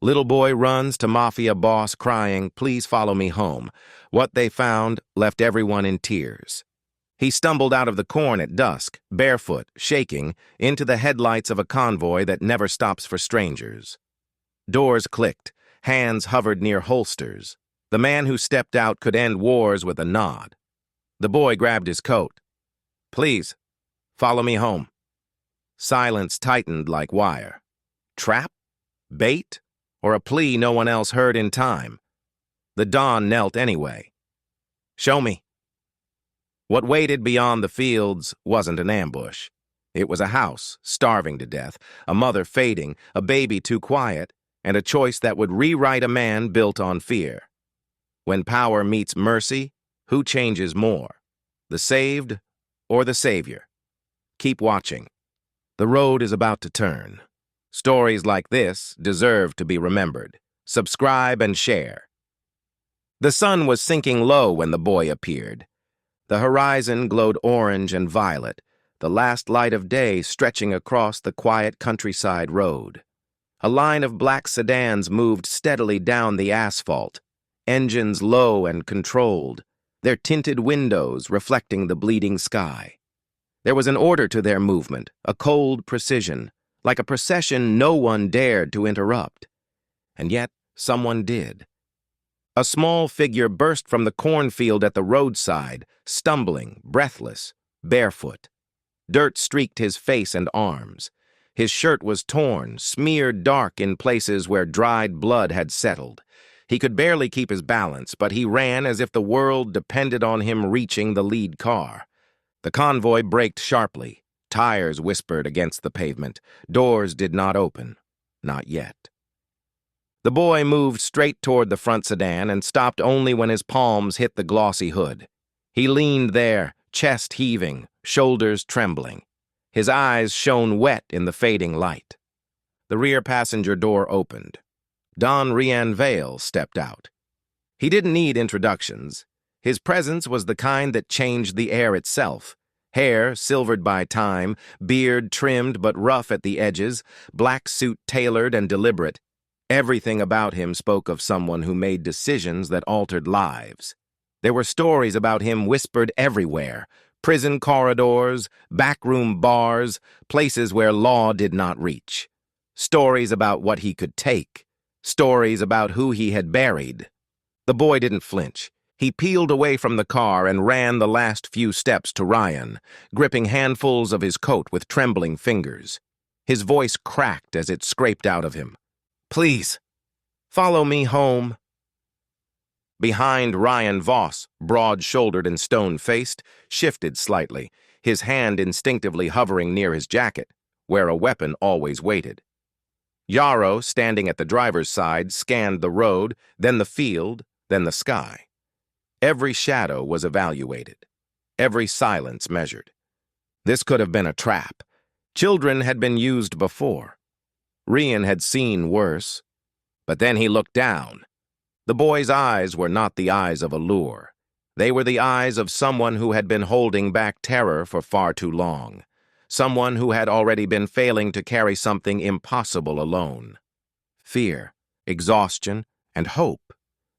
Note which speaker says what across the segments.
Speaker 1: Little boy runs to Mafia boss crying, "Please follow me home." What they found left everyone in tears. He stumbled out of the corn at dusk, barefoot, shaking, into the headlights of a convoy that never stops for strangers. Doors clicked, hands hovered near holsters. The man who stepped out could end wars with a nod. The boy grabbed his coat. "Please, follow me home." Silence tightened like wire. Trap? Bait? Or a plea no one else heard in time? The dawn knelt anyway. "Show me." What waited beyond the fields wasn't an ambush. It was a house, starving to death, a mother fading, a baby too quiet, and a choice that would rewrite a man built on fear. When power meets mercy, who changes more? The saved or the savior? Keep watching. The road is about to turn. Stories like this deserve to be remembered. Subscribe and share. The sun was sinking low when the boy appeared. The horizon glowed orange and violet, the last light of day stretching across the quiet countryside road. A line of black sedans moved steadily down the asphalt, engines low and controlled, their tinted windows reflecting the bleeding sky. There was an order to their movement, a cold precision, like a procession no one dared to interrupt. And yet, someone did. A small figure burst from the cornfield at the roadside, stumbling, breathless, barefoot. Dirt streaked his face and arms. His shirt was torn, smeared dark in places where dried blood had settled. He could barely keep his balance, but he ran as if the world depended on him reaching the lead car. The convoy braked sharply. Tires whispered against the pavement. Doors did not open. Not yet. The boy moved straight toward the front sedan and stopped only when his palms hit the glossy hood. He leaned there, chest heaving, shoulders trembling. His eyes shone wet in the fading light. The rear passenger door opened. Don Rian Vale stepped out. He didn't need introductions. His presence was the kind that changed the air itself. Hair silvered by time, beard trimmed but rough at the edges, black suit tailored and deliberate. Everything about him spoke of someone who made decisions that altered lives. There were stories about him whispered everywhere: prison corridors, backroom bars, places where law did not reach. Stories about what he could take. Stories about who he had buried. The boy didn't flinch. He peeled away from the car and ran the last few steps to Ryan, gripping handfuls of his coat with trembling fingers. His voice cracked as it scraped out of him. "Please, follow me home." Behind, Ryan Voss, broad-shouldered and stone-faced, shifted slightly, his hand instinctively hovering near his jacket, where a weapon always waited. Yarrow, standing at the driver's side, scanned the road, then the field, then the sky. Every shadow was evaluated, every silence measured. This could have been a trap. Children had been used before. Rian had seen worse. But then he looked down. The boy's eyes were not the eyes of a lure. They were the eyes of someone who had been holding back terror for far too long. Someone who had already been failing to carry something impossible alone. Fear, exhaustion, and hope,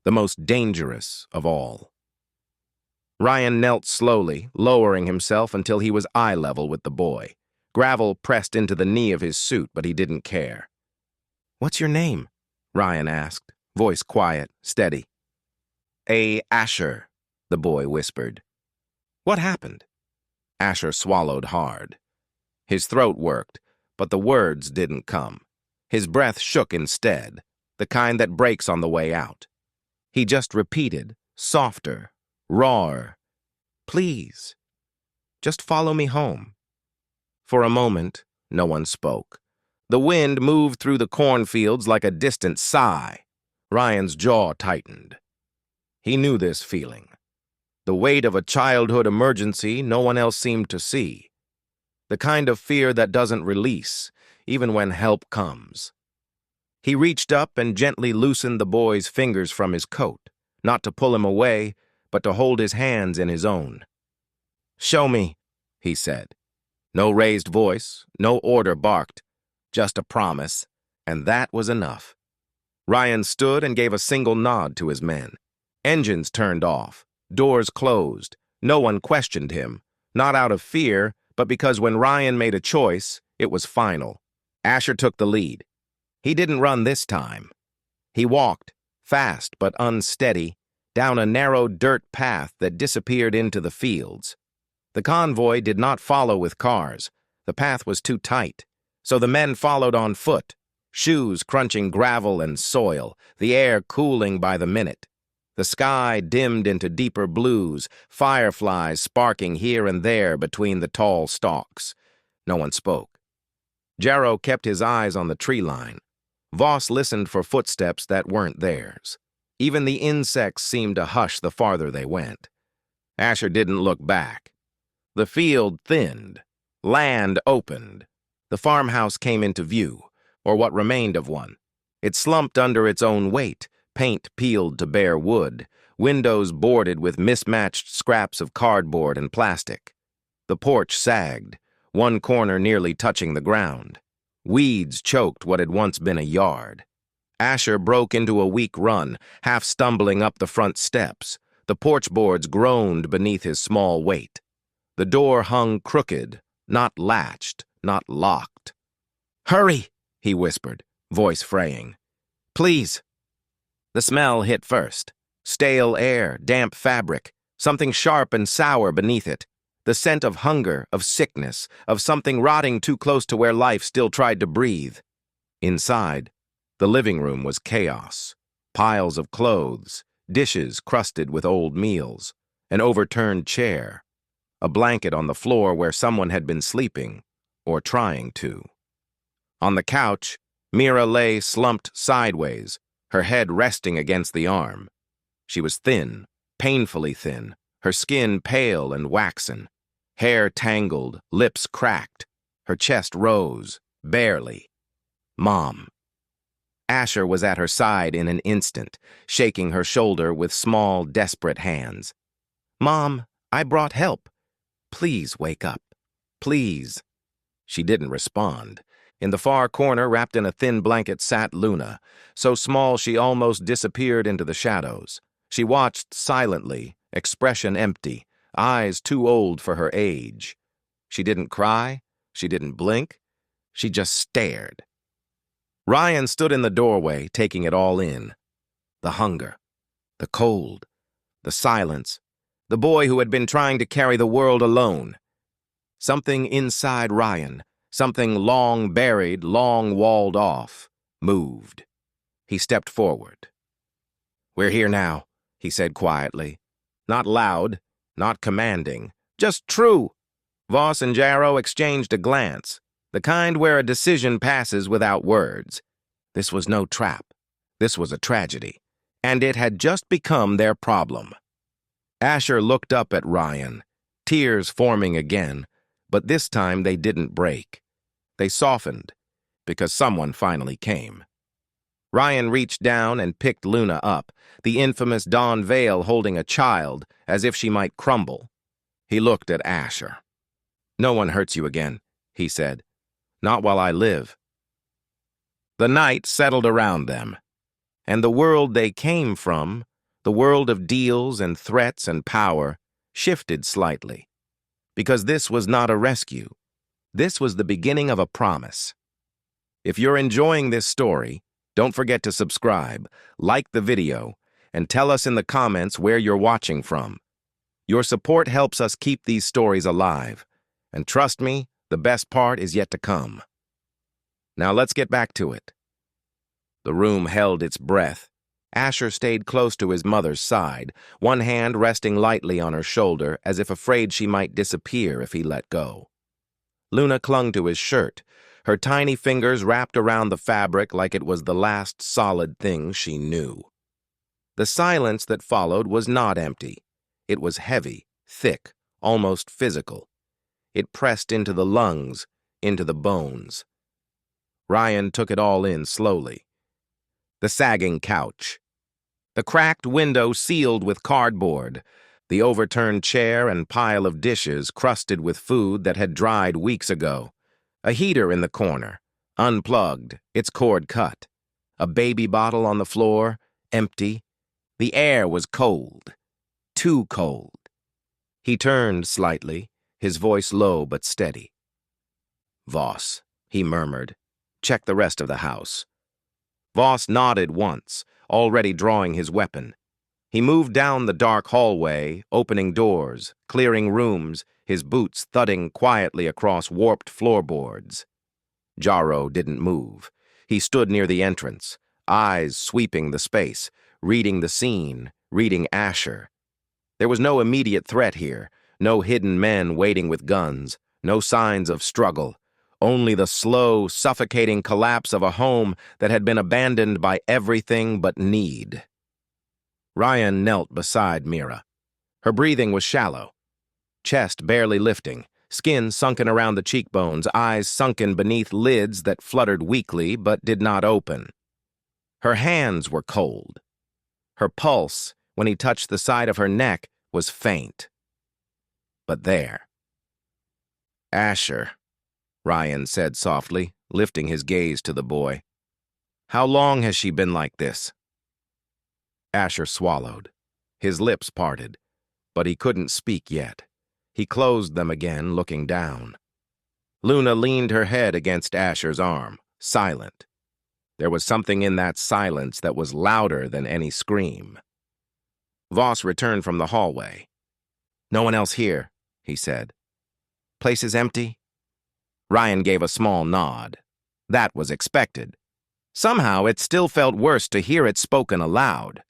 Speaker 1: the most dangerous of all. Ryan knelt slowly, lowering himself until he was eye level with the boy. Gravel pressed into the knee of his suit, but he didn't care. "What's your name?" Ryan asked, voice quiet, steady. "Asher," the boy whispered. "What happened?" Asher swallowed hard. His throat worked, but the words didn't come. His breath shook instead, the kind that breaks on the way out. He just repeated, softer, rawer, "Please, just follow me home." For a moment, no one spoke. The wind moved through the cornfields like a distant sigh. Ryan's jaw tightened. He knew this feeling. The weight of a childhood emergency no one else seemed to see. The kind of fear that doesn't release, even when help comes. He reached up and gently loosened the boy's fingers from his coat, not to pull him away, but to hold his hands in his own. "Show me," he said. No raised voice, no order barked, just a promise, and that was enough. Ryan stood and gave a single nod to his men. Engines turned off. Doors closed. No one questioned him, not out of fear, but because when Ryan made a choice, it was final. Asher took the lead. He didn't run this time. He walked, fast but unsteady, down a narrow dirt path that disappeared into the fields. The convoy did not follow with cars. The path was too tight, so the men followed on foot, shoes crunching gravel and soil, the air cooling by the minute. The sky dimmed into deeper blues, fireflies sparking here and there between the tall stalks. No one spoke. Jarrow kept his eyes on the tree line. Voss listened for footsteps that weren't theirs. Even the insects seemed to hush the farther they went. Asher didn't look back. The field thinned. Land opened. The farmhouse came into view, or what remained of one. It slumped under its own weight, paint peeled to bare wood, windows boarded with mismatched scraps of cardboard and plastic. The porch sagged, one corner nearly touching the ground. Weeds choked what had once been a yard. Asher broke into a weak run, half stumbling up the front steps. The porch boards groaned beneath his small weight. The door hung crooked, not latched, not locked. "Hurry," he whispered, voice fraying. "Please." The smell hit first. Stale air, damp fabric, something sharp and sour beneath it. The scent of hunger, of sickness, of something rotting too close to where life still tried to breathe. Inside, the living room was chaos. Piles of clothes, dishes crusted with old meals, an overturned chair, a blanket on the floor where someone had been sleeping, or trying to. On the couch, Mira lay slumped sideways, her head resting against the arm. She was thin, painfully thin, her skin pale and waxen, hair tangled, lips cracked, her chest rose, barely. Mom. Asher was at her side in an instant, shaking her shoulder with small, desperate hands. "Mom, I brought help. Please wake up. Please." She didn't respond. In the far corner, wrapped in a thin blanket, sat Luna, so small she almost disappeared into the shadows. She watched silently, expression empty, eyes too old for her age. She didn't cry. She didn't blink. She just stared. Ryan stood in the doorway, taking it all in. The hunger, the cold, the silence, the boy who had been trying to carry the world alone. Something inside Ryan, something long buried, long walled off, moved. He stepped forward. "We're here now," he said quietly. Not loud, not commanding, just true. Voss and Jarrow exchanged a glance, the kind where a decision passes without words. This was no trap. This was a tragedy, and it had just become their problem. Asher looked up at Ryan, tears forming again, but this time they didn't break. They softened, because someone finally came. Ryan reached down and picked Luna up, the infamous Dawn Vale holding a child, as if she might crumble. He looked at Asher. "No one hurts you again," he said. "Not while I live." The night settled around them, and the world they came from, the world of deals and threats and power, shifted slightly. Because this was not a rescue. This was the beginning of a promise. If you're enjoying this story, don't forget to subscribe, like the video, and tell us in the comments where you're watching from. Your support helps us keep these stories alive. And trust me, the best part is yet to come. Now let's get back to it. The room held its breath. Asher stayed close to his mother's side, one hand resting lightly on her shoulder as if afraid she might disappear if he let go. Luna clung to his shirt, her tiny fingers wrapped around the fabric like it was the last solid thing she knew. The silence that followed was not empty. It was heavy, thick, almost physical. It pressed into the lungs, into the bones. Ryan took it all in slowly. The sagging couch. The cracked window sealed with cardboard. The overturned chair and pile of dishes crusted with food that had dried weeks ago. A heater in the corner, unplugged, its cord cut. A baby bottle on the floor, empty. The air was cold. Too cold. He turned slightly, his voice low but steady. "Voss," he murmured. "Check the rest of the house." Voss nodded once, already drawing his weapon. He moved down the dark hallway, opening doors, clearing rooms, his boots thudding quietly across warped floorboards. Jaro didn't move. He stood near the entrance, eyes sweeping the space, reading the scene, reading Asher. There was no immediate threat here, no hidden men waiting with guns, no signs of struggle, only the slow, suffocating collapse of a home that had been abandoned by everything but need. Ryan knelt beside Mira. Her breathing was shallow, chest barely lifting, skin sunken around the cheekbones, eyes sunken beneath lids that fluttered weakly but did not open. Her hands were cold. Her pulse, when he touched the side of her neck, was faint. But there. "Asher," Ryan said softly, lifting his gaze to the boy. "How long has she been like this?" Asher swallowed. His lips parted, but he couldn't speak yet. He closed them again, looking down. Luna leaned her head against Asher's arm, silent. There was something in that silence that was louder than any scream. Voss returned from the hallway. "No one else here," he said. "Place is empty?" Ryan gave a small nod. That was expected. Somehow it still felt worse to hear it spoken aloud.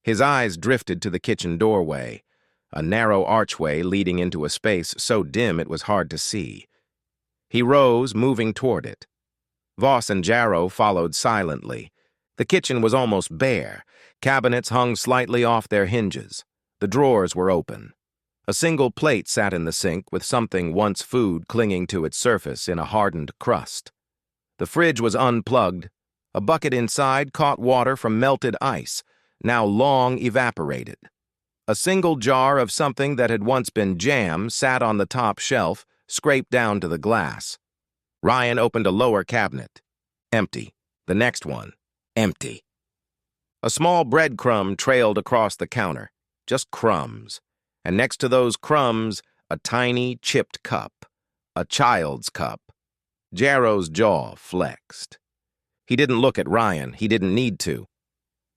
Speaker 1: His eyes drifted to the kitchen doorway, a narrow archway leading into a space so dim it was hard to see. He rose, moving toward it. Voss and Jaro followed silently. The kitchen was almost bare. Cabinets hung slightly off their hinges. The drawers were open. A single plate sat in the sink with something once food clinging to its surface in a hardened crust. The fridge was unplugged. A bucket inside caught water from melted ice, now long evaporated. A single jar of something that had once been jam sat on the top shelf, scraped down to the glass. Ryan opened a lower cabinet. Empty. The next one. Empty. A small breadcrumb trailed across the counter. Just crumbs. And next to those crumbs, a tiny, chipped cup. A child's cup. Jaro's jaw flexed. He didn't look at Ryan. He didn't need to.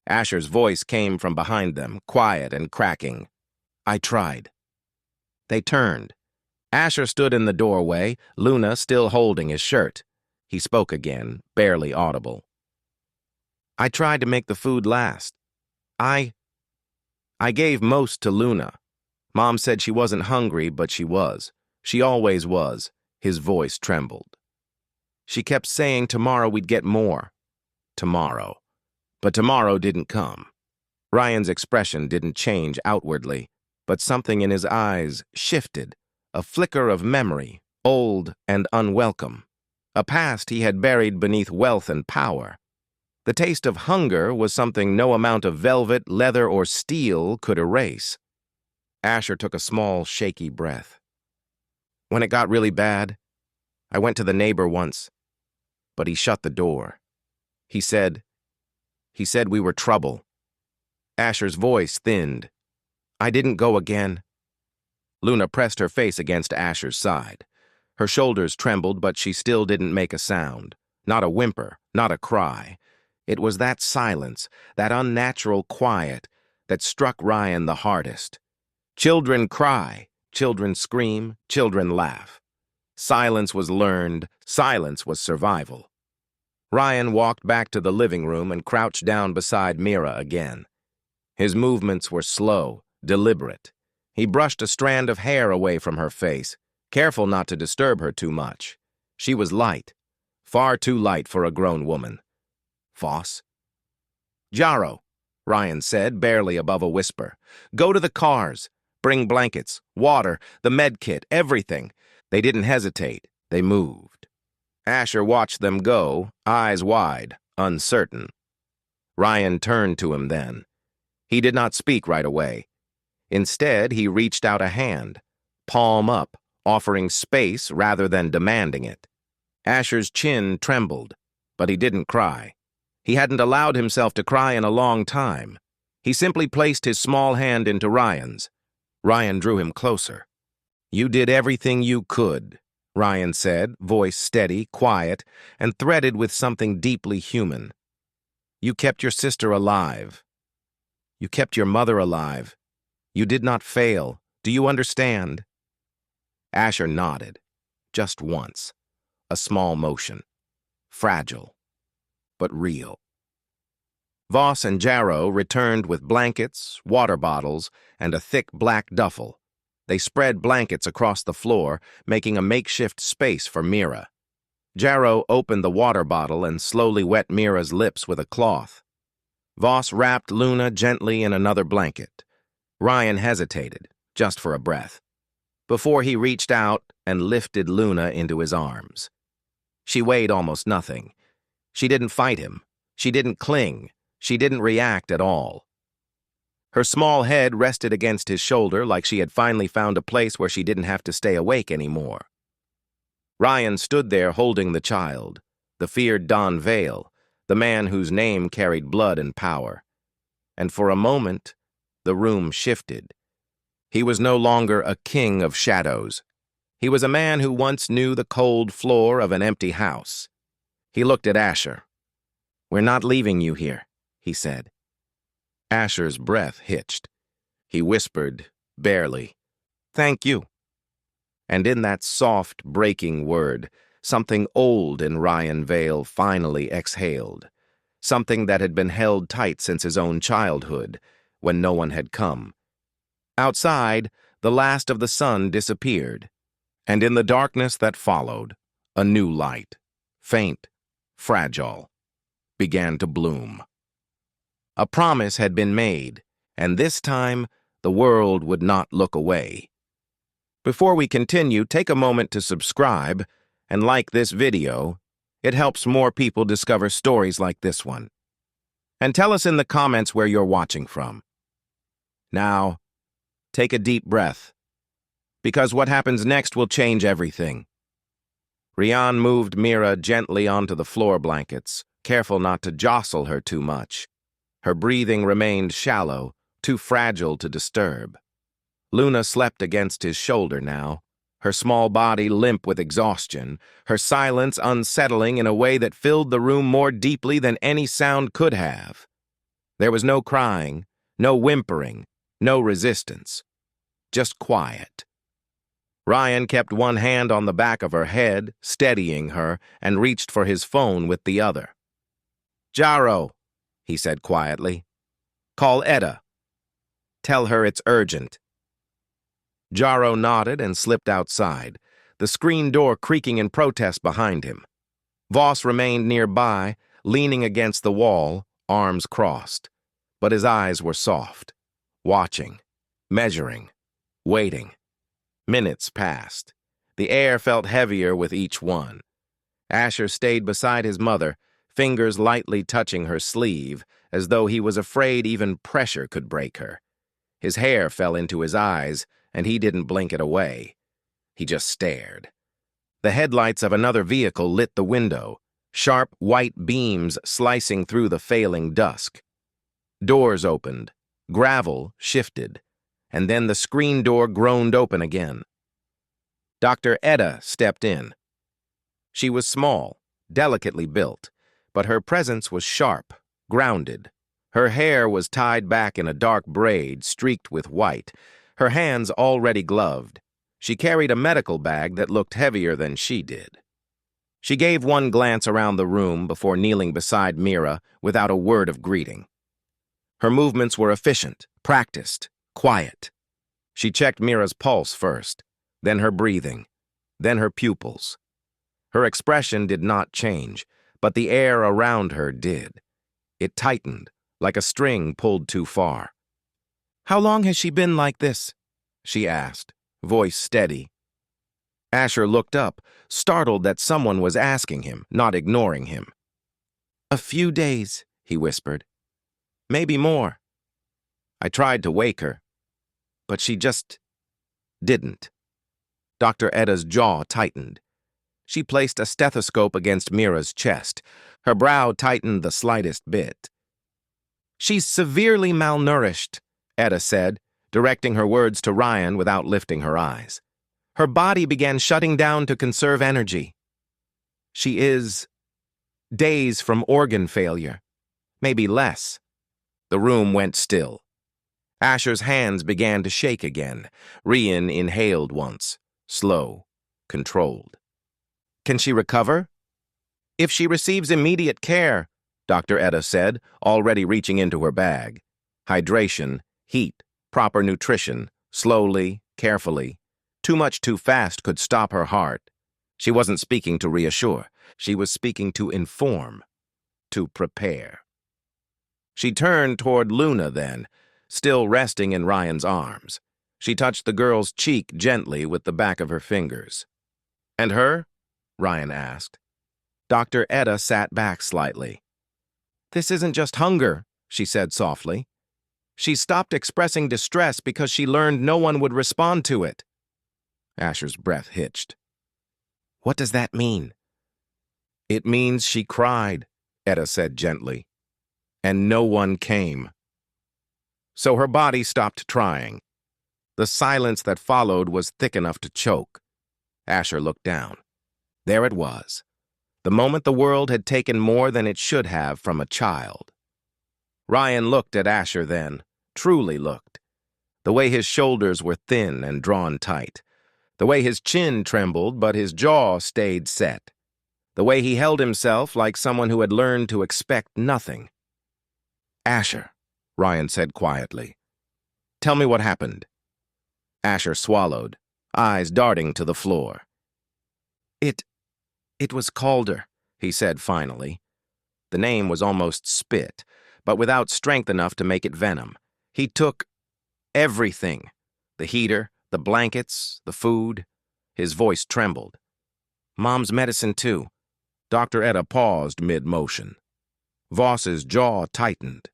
Speaker 1: Asher's voice came from behind them, quiet and cracking. "I tried." They turned. Asher stood in the doorway, Luna still holding his shirt. He spoke again, barely audible. "I tried to make the food last. I gave most to Luna. Mom said she wasn't hungry, but she was. She always was." His voice trembled. "She kept saying tomorrow we'd get more. Tomorrow. But tomorrow didn't come." Ryan's expression didn't change outwardly, but something in his eyes shifted, a flicker of memory, old and unwelcome. A past he had buried beneath wealth and power. The taste of hunger was something no amount of velvet, leather, or steel could erase. Asher took a small, shaky breath. "When it got really bad, I went to the neighbor once, but he shut the door. He said we were trouble." Asher's voice thinned. "I didn't go again." Luna pressed her face against Asher's side. Her shoulders trembled, but she still didn't make a sound. Not a whimper, not a cry. It was that silence, that unnatural quiet, that struck Ryan the hardest. Children cry, children scream, children laugh. Silence was learned, silence was survival. Ryan walked back to the living room and crouched down beside Mira again. His movements were slow, deliberate. He brushed a strand of hair away from her face, careful not to disturb her too much. She was light, far too light for a grown woman. "Voss?" "Jaro," Ryan said, barely above a whisper. "Go to the cars. Bring blankets, water, the med kit, everything." They didn't hesitate. They moved. Asher watched them go, eyes wide, uncertain. Ryan turned to him then. He did not speak right away. Instead, he reached out a hand, palm up, offering space rather than demanding it. Asher's chin trembled, but he didn't cry. He hadn't allowed himself to cry in a long time. He simply placed his small hand into Ryan's. Ryan drew him closer. "You did everything you could," Ryan said, voice steady, quiet, and threaded with something deeply human. "You kept your sister alive. You kept your mother alive. You did not fail. Do you understand?" Asher nodded, just once. A small motion. Fragile, but real. Voss and Jarrow returned with blankets, water bottles, and a thick black duffel. They spread blankets across the floor, making a makeshift space for Mira. Jarrow opened the water bottle and slowly wet Mira's lips with a cloth. Voss wrapped Luna gently in another blanket. Ryan hesitated, just for a breath, before he reached out and lifted Luna into his arms. She weighed almost nothing. She didn't fight him. She didn't cling. She didn't react at all. Her small head rested against his shoulder like she had finally found a place where she didn't have to stay awake anymore. Ryan stood there holding the child, the feared Don Vale, the man whose name carried blood and power. And for a moment, the room shifted. He was no longer a king of shadows. He was a man who once knew the cold floor of an empty house. He looked at Asher. "We're not leaving you here," he said. Asher's breath hitched. He whispered, barely, "Thank you." And in that soft, breaking word, something old in Ryan Vale finally exhaled. Something that had been held tight since his own childhood, when no one had come. Outside, the last of the sun disappeared, and in the darkness that followed, a new light, faint, fragile, began to bloom. A promise had been made, and this time the world would not look away. Before we continue, take a moment to subscribe and like this video. It helps more people discover stories like this one. And tell us in the comments where you're watching from. Now, take a deep breath, because what happens next will change everything. Ryan moved Mira gently onto the floor blankets, careful not to jostle her too much. Her breathing remained shallow, too fragile to disturb. Luna slept against his shoulder now, her small body limp with exhaustion, her silence unsettling in a way that filled the room more deeply than any sound could have. There was no crying, no whimpering, no resistance, just quiet. Ryan kept one hand on the back of her head, steadying her, and reached for his phone with the other. "Jarrow," he said quietly, "call Etta. Tell her it's urgent." Jarrow nodded and slipped outside, the screen door creaking in protest behind him. Voss remained nearby, leaning against the wall, arms crossed. But his eyes were soft, watching, measuring, waiting. Minutes passed. The air felt heavier with each one. Asher stayed beside his mother, fingers lightly touching her sleeve, as though he was afraid even pressure could break her. His hair fell into his eyes, and he didn't blink it away. He just stared. The headlights of another vehicle lit the window, sharp white beams slicing through the failing dusk. Doors opened, gravel shifted, and then the screen door groaned open again. Dr. Etta stepped in. She was small, delicately built, but her presence was sharp, grounded. Her hair was tied back in a dark braid streaked with white, her hands already gloved. She carried a medical bag that looked heavier than she did. She gave one glance around the room before kneeling beside Mira without a word of greeting. Her movements were efficient, practiced, quiet. She checked Mira's pulse first, then her breathing, then her pupils. Her expression did not change, but the air around her did. It tightened, like a string pulled too far. "How long has she been like this?" she asked, voice steady. Asher looked up, startled that someone was asking him, not ignoring him. "A few days," he whispered. "Maybe more." I tried to wake her, but she just didn't. Dr. Etta's jaw tightened. She placed a stethoscope against Mira's chest. Her brow tightened the slightest bit. "She's severely malnourished," Etta said, directing her words to Ryan without lifting her eyes. "Her body began shutting down to conserve energy. She is days from organ failure, maybe less." The room went still. Asher's hands began to shake again. Ryan inhaled once, slow, controlled. "Can she recover?" "If she receives immediate care," Dr. Etta said, already reaching into her bag. "Hydration, heat, proper nutrition, slowly, carefully. Too much too fast could stop her heart." She wasn't speaking to reassure. She was speaking to inform, to prepare. She turned toward Luna then, still resting in Ryan's arms. She touched the girl's cheek gently with the back of her fingers. "And her?" Ryan asked. Dr. Etta sat back slightly. "This isn't just hunger," she said softly. "She stopped expressing distress because she learned no one would respond to it." Asher's breath hitched. "What does that mean?" "It means she cried," Etta said gently. "And no one came." So her body stopped trying. The silence that followed was thick enough to choke. Asher looked down. There it was. The moment the world had taken more than it should have from a child. Ryan looked at Asher then, truly looked. The way his shoulders were thin and drawn tight. The way his chin trembled, but his jaw stayed set. The way he held himself like someone who had learned to expect nothing. "Asher," Ryan said quietly, "tell me what happened." Asher swallowed, eyes darting to the floor. It was Calder," he said finally. The name was almost spit, but without strength enough to make it venom. "He took everything. The heater, the blankets, the food." His voice trembled. "Mom's medicine, too." Dr. Etta paused mid-motion. Voss's jaw tightened.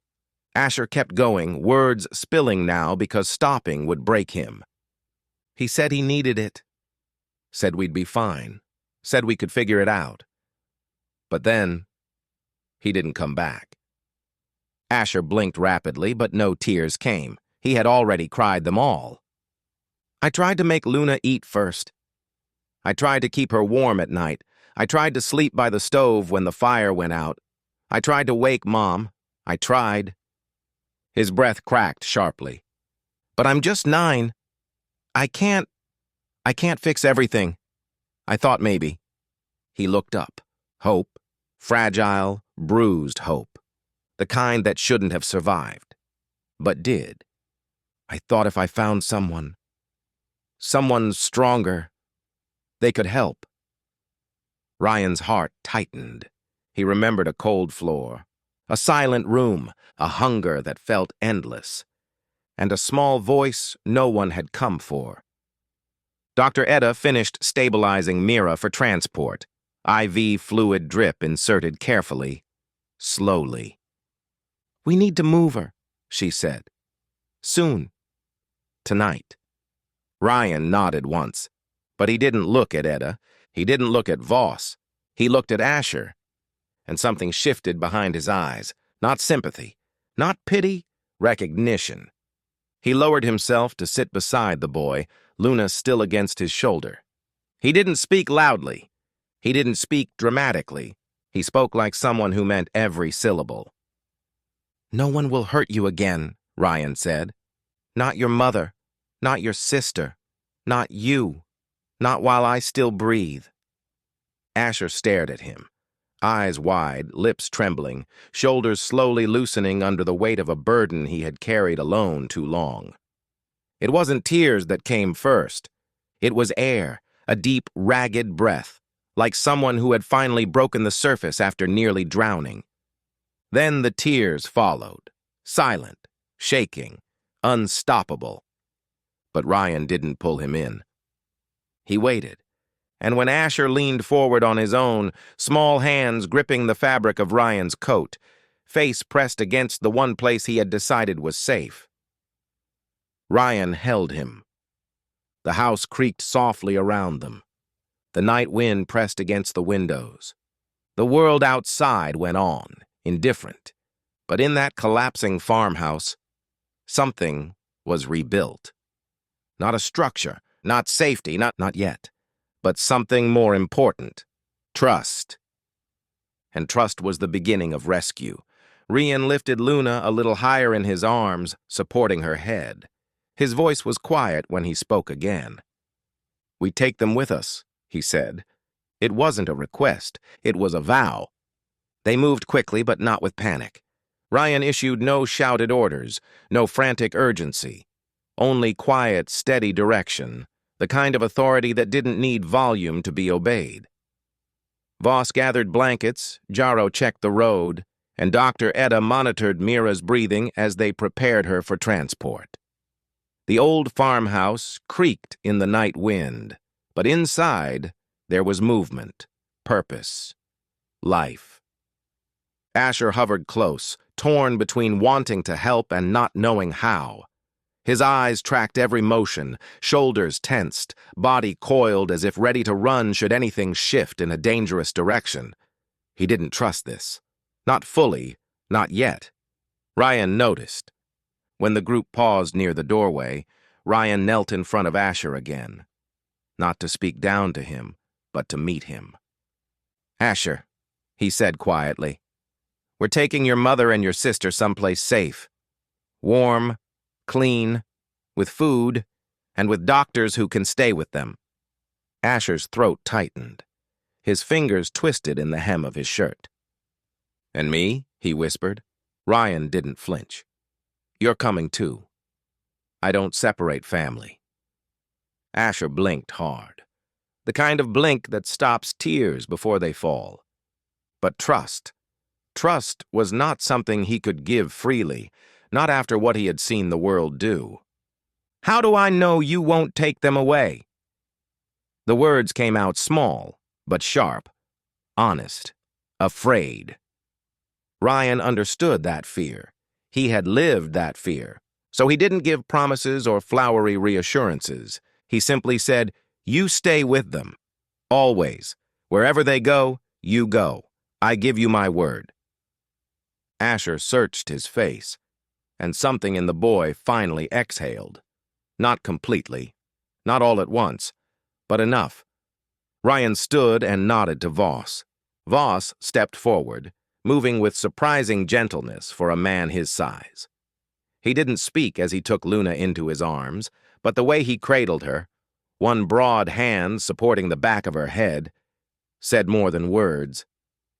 Speaker 1: Asher kept going, words spilling now because stopping would break him. "He said he needed it. Said we'd be fine. Said we could figure it out. But then, he didn't come back." Asher blinked rapidly, but no tears came. He had already cried them all. "I tried to make Luna eat first. I tried to keep her warm at night. I tried to sleep by the stove when the fire went out. I tried to wake Mom. I tried." His breath cracked sharply. "But I'm just 9. I can't fix everything. I thought maybe." He looked up. Hope. Fragile, bruised hope. The kind that shouldn't have survived. But did. "I thought if I found someone stronger, they could help." Ryan's heart tightened. He remembered a cold floor, a silent room, a hunger that felt endless, and a small voice no one had come for. Dr. Etta finished stabilizing Mira for transport. IV fluid drip inserted carefully, slowly. "We need to move her," she said. "Soon. Tonight." Ryan nodded once, but he didn't look at Etta. He didn't look at Voss. He looked at Asher, and something shifted behind his eyes. Not sympathy, not pity, recognition. He lowered himself to sit beside the boy, Luna still against his shoulder. He didn't speak loudly. He didn't speak dramatically. He spoke like someone who meant every syllable. "No one will hurt you again," Ryan said. "Not your mother, not your sister, not you, not while I still breathe." Asher stared at him, eyes wide, lips trembling, shoulders slowly loosening under the weight of a burden he had carried alone too long. It wasn't tears that came first. It was air, a deep, ragged breath, like someone who had finally broken the surface after nearly drowning. Then the tears followed, silent, shaking, unstoppable. But Ryan didn't pull him in. He waited, and when Asher leaned forward on his own, small hands gripping the fabric of Ryan's coat, face pressed against the one place he had decided was safe, Ryan held him. The house creaked softly around them. The night wind pressed against the windows. The world outside went on, indifferent. But in that collapsing farmhouse, something was rebuilt. Not a structure, not safety, not yet, but something more important: trust. And trust was the beginning of rescue. Rian lifted Luna a little higher in his arms, supporting her head. His voice was quiet when he spoke again. "We take them with us," he said. It wasn't a request, it was a vow. They moved quickly, but not with panic. Ryan issued no shouted orders, no frantic urgency. Only quiet, steady direction, the kind of authority that didn't need volume to be obeyed. Voss gathered blankets, Jaro checked the road, and Dr. Edda monitored Mira's breathing as they prepared her for transport. The old farmhouse creaked in the night wind, but inside there was movement, purpose, life. Asher hovered close, torn between wanting to help and not knowing how. His eyes tracked every motion, shoulders tensed, body coiled as if ready to run should anything shift in a dangerous direction. He didn't trust this. Not fully, not yet. Ryan noticed. When the group paused near the doorway, Ryan knelt in front of Asher again. Not to speak down to him, but to meet him. "Asher," he said quietly, "we're taking your mother and your sister someplace safe. Warm, clean, with food, and with doctors who can stay with them." Asher's throat tightened. His fingers twisted in the hem of his shirt. "And me?" he whispered. Ryan didn't flinch. "You're coming too. I don't separate family." Asher blinked hard. The kind of blink that stops tears before they fall. But trust. Trust was not something he could give freely, not after what he had seen the world do. "How do I know you won't take them away?" The words came out small, but sharp, honest, afraid. Ryan understood that fear. He had lived that fear. So he didn't give promises or flowery reassurances. He simply said, "You stay with them. Always. Wherever they go, you go. I give you my word." Asher searched his face, and something in the boy finally exhaled. Not completely, not all at once, but enough. Ryan stood and nodded to Voss. Voss stepped forward, moving with surprising gentleness for a man his size. He didn't speak as he took Luna into his arms, but the way he cradled her, one broad hand supporting the back of her head, said more than words.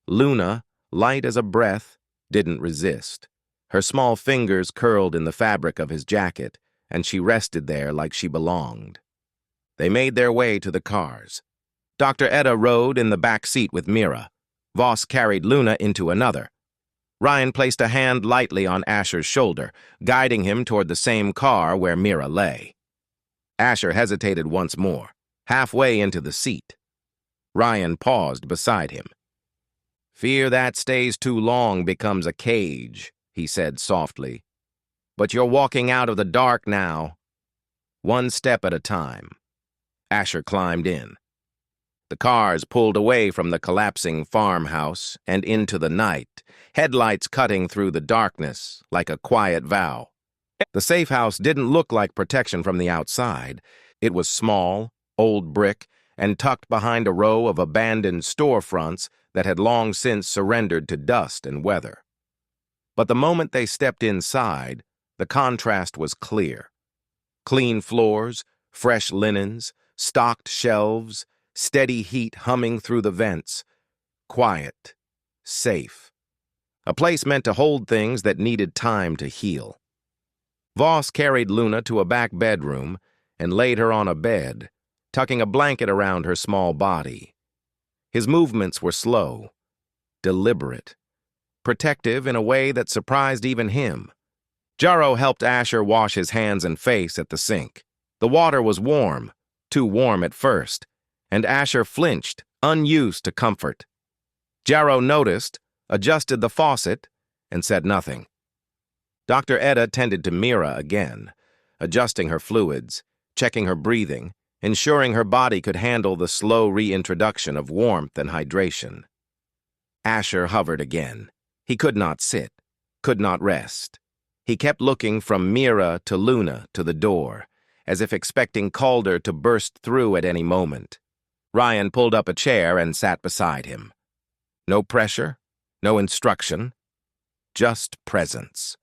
Speaker 1: Luna, light as a breath, didn't resist. Her small fingers curled in the fabric of his jacket, and she rested there like she belonged. They made their way to the cars. Dr. Edda rode in the back seat with Mira. Voss carried Luna into another. Ryan placed a hand lightly on Asher's shoulder, guiding him toward the same car where Mira lay. Asher hesitated once more, halfway into the seat. Ryan paused beside him. "Fear that stays too long becomes a cage," he said softly. "But you're walking out of the dark now. One step at a time." Asher climbed in. The cars pulled away from the collapsing farmhouse and into the night, headlights cutting through the darkness like a quiet vow. The safe house didn't look like protection from the outside. It was small, old brick, and tucked behind a row of abandoned storefronts that had long since surrendered to dust and weather. But the moment they stepped inside, the contrast was clear. Clean floors, fresh linens, stocked shelves, steady heat humming through the vents. Quiet, safe. A place meant to hold things that needed time to heal. Voss carried Luna to a back bedroom and laid her on a bed, tucking a blanket around her small body. His movements were slow, deliberate, protective in a way that surprised even him. Jaro helped Asher wash his hands and face at the sink. The water was warm, too warm at first, and Asher flinched, unused to comfort. Jaro noticed, adjusted the faucet, and said nothing. Dr. Edda tended to Mira again, adjusting her fluids, checking her breathing, ensuring her body could handle the slow reintroduction of warmth and hydration. Asher hovered again. He could not sit, could not rest. He kept looking from Mira to Luna to the door, as if expecting Calder to burst through at any moment. Ryan pulled up a chair and sat beside him. No pressure, no instruction, just presence.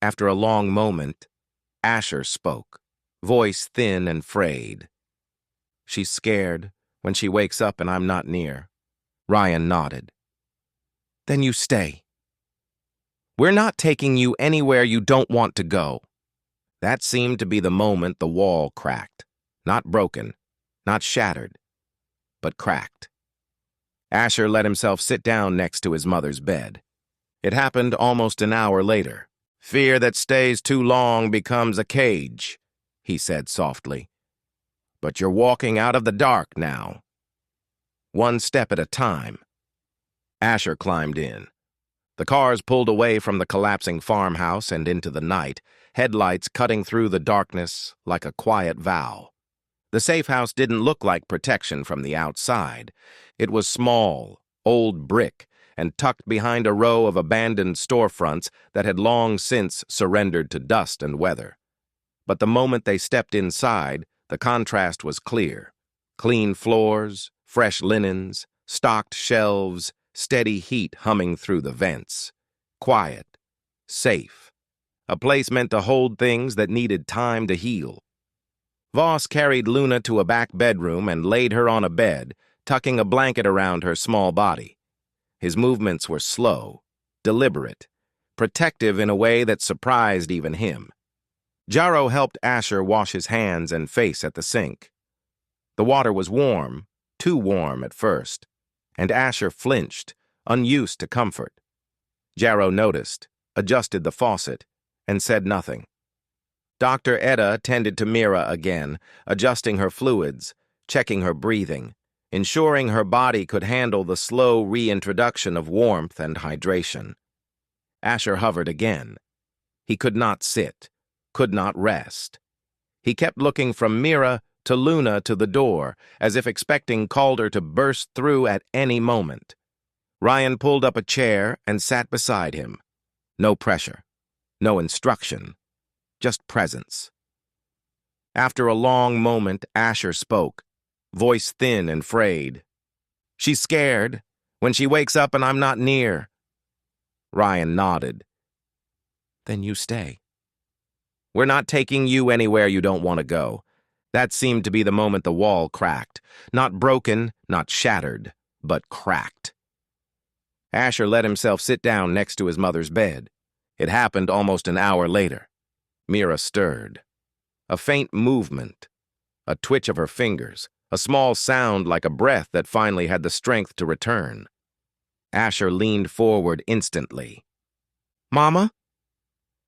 Speaker 1: After a long moment, Asher spoke, voice thin and frayed. "She's scared when she wakes up and I'm not near." Ryan nodded. "Then you stay. We're not taking you anywhere you don't want to go." That seemed to be the moment the wall cracked. Not broken, not shattered, but cracked. Asher let himself sit down next to his mother's bed. It happened almost an hour later. "Fear that stays too long becomes a cage," he said softly. "But you're walking out of the dark now. One step at a time." Asher climbed in. The cars pulled away from the collapsing farmhouse and into the night, headlights cutting through the darkness like a quiet vow. The safe house didn't look like protection from the outside. It was small, old brick, and tucked behind a row of abandoned storefronts that had long since surrendered to dust and weather. But the moment they stepped inside, the contrast was clear. Clean floors, fresh linens, stocked shelves, steady heat humming through the vents. Quiet, safe. A place meant to hold things that needed time to heal. Voss carried Luna to a back bedroom and laid her on a bed, tucking a blanket around her small body. His movements were slow, deliberate, protective in a way that surprised even him. Jarrow helped Asher wash his hands and face at the sink. The water was warm, too warm at first, and Asher flinched, unused to comfort. Jarrow noticed, adjusted the faucet, and said nothing. Dr. Edda tended to Mira again, adjusting her fluids, checking her breathing, ensuring her body could handle the slow reintroduction of warmth and hydration. Asher hovered again. He could not sit, could not rest. He kept looking from Mira to Luna to the door, as if expecting Calder to burst through at any moment. Ryan pulled up a chair and sat beside him. No pressure, no instruction, just presence. After a long moment, Asher spoke, voice thin and frayed. "She's scared when she wakes up and I'm not near." Ryan nodded. "Then you stay. We're not taking you anywhere you don't want to go." That seemed to be the moment the wall cracked. Not broken, not shattered, but cracked. Asher let himself sit down next to his mother's bed. It happened almost an hour later. Mira stirred. A faint movement, a twitch of her fingers, a small sound like a breath that finally had the strength to return. Asher leaned forward instantly. "Mama?"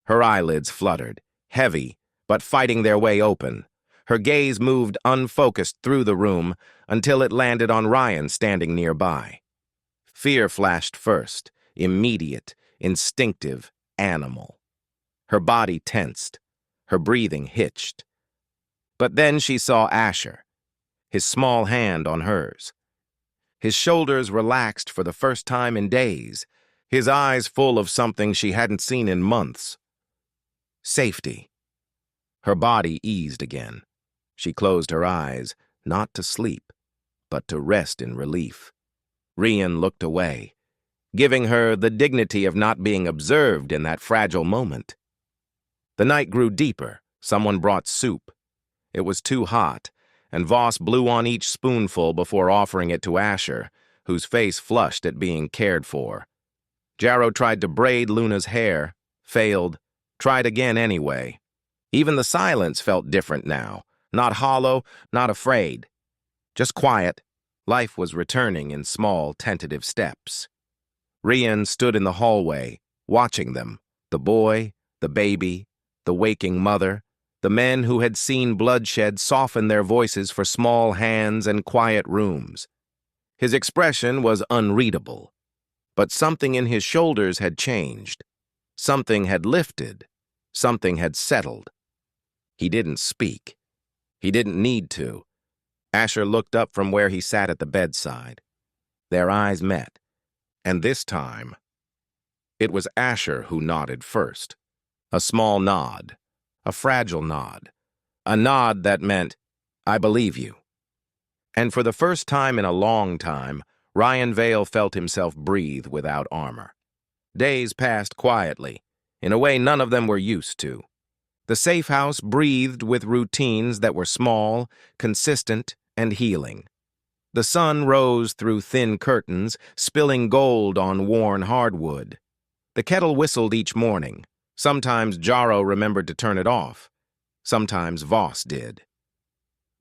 Speaker 1: Her eyelids fluttered, heavy, but fighting their way open. Her gaze moved unfocused through the room until it landed on Ryan standing nearby. Fear flashed first, immediate, instinctive, animal. Her body tensed, her breathing hitched. But then she saw Asher, his small hand on hers. His shoulders relaxed for the first time in days, his eyes full of something she hadn't seen in months. Safety. Her body eased again. She closed her eyes, not to sleep, but to rest in relief. Ryan looked away, giving her the dignity of not being observed in that fragile moment. The night grew deeper. Someone brought soup. It was too hot, and Voss blew on each spoonful before offering it to Asher, whose face flushed at being cared for. Jarrow tried to braid Luna's hair, failed, tried again anyway. Even the silence felt different now, not hollow, not afraid. Just quiet. Life was returning in small, tentative steps. Ryan stood in the hallway, watching them, the boy, the baby, the waking mother, the men who had seen bloodshed soften their voices for small hands and quiet rooms. His expression was unreadable, but something in his shoulders had changed. Something had lifted. Something had settled. He didn't speak. He didn't need to. Asher looked up from where he sat at the bedside. Their eyes met, and this time, it was Asher who nodded first. A small nod, a fragile nod, a nod that meant, "I believe you." And for the first time in a long time, Ryan Vale felt himself breathe without armor. Days passed quietly, in a way none of them were used to. The safe house breathed with routines that were small, consistent, and healing. The sun rose through thin curtains, spilling gold on worn hardwood. The kettle whistled each morning. Sometimes Jarro remembered to turn it off. Sometimes Voss did.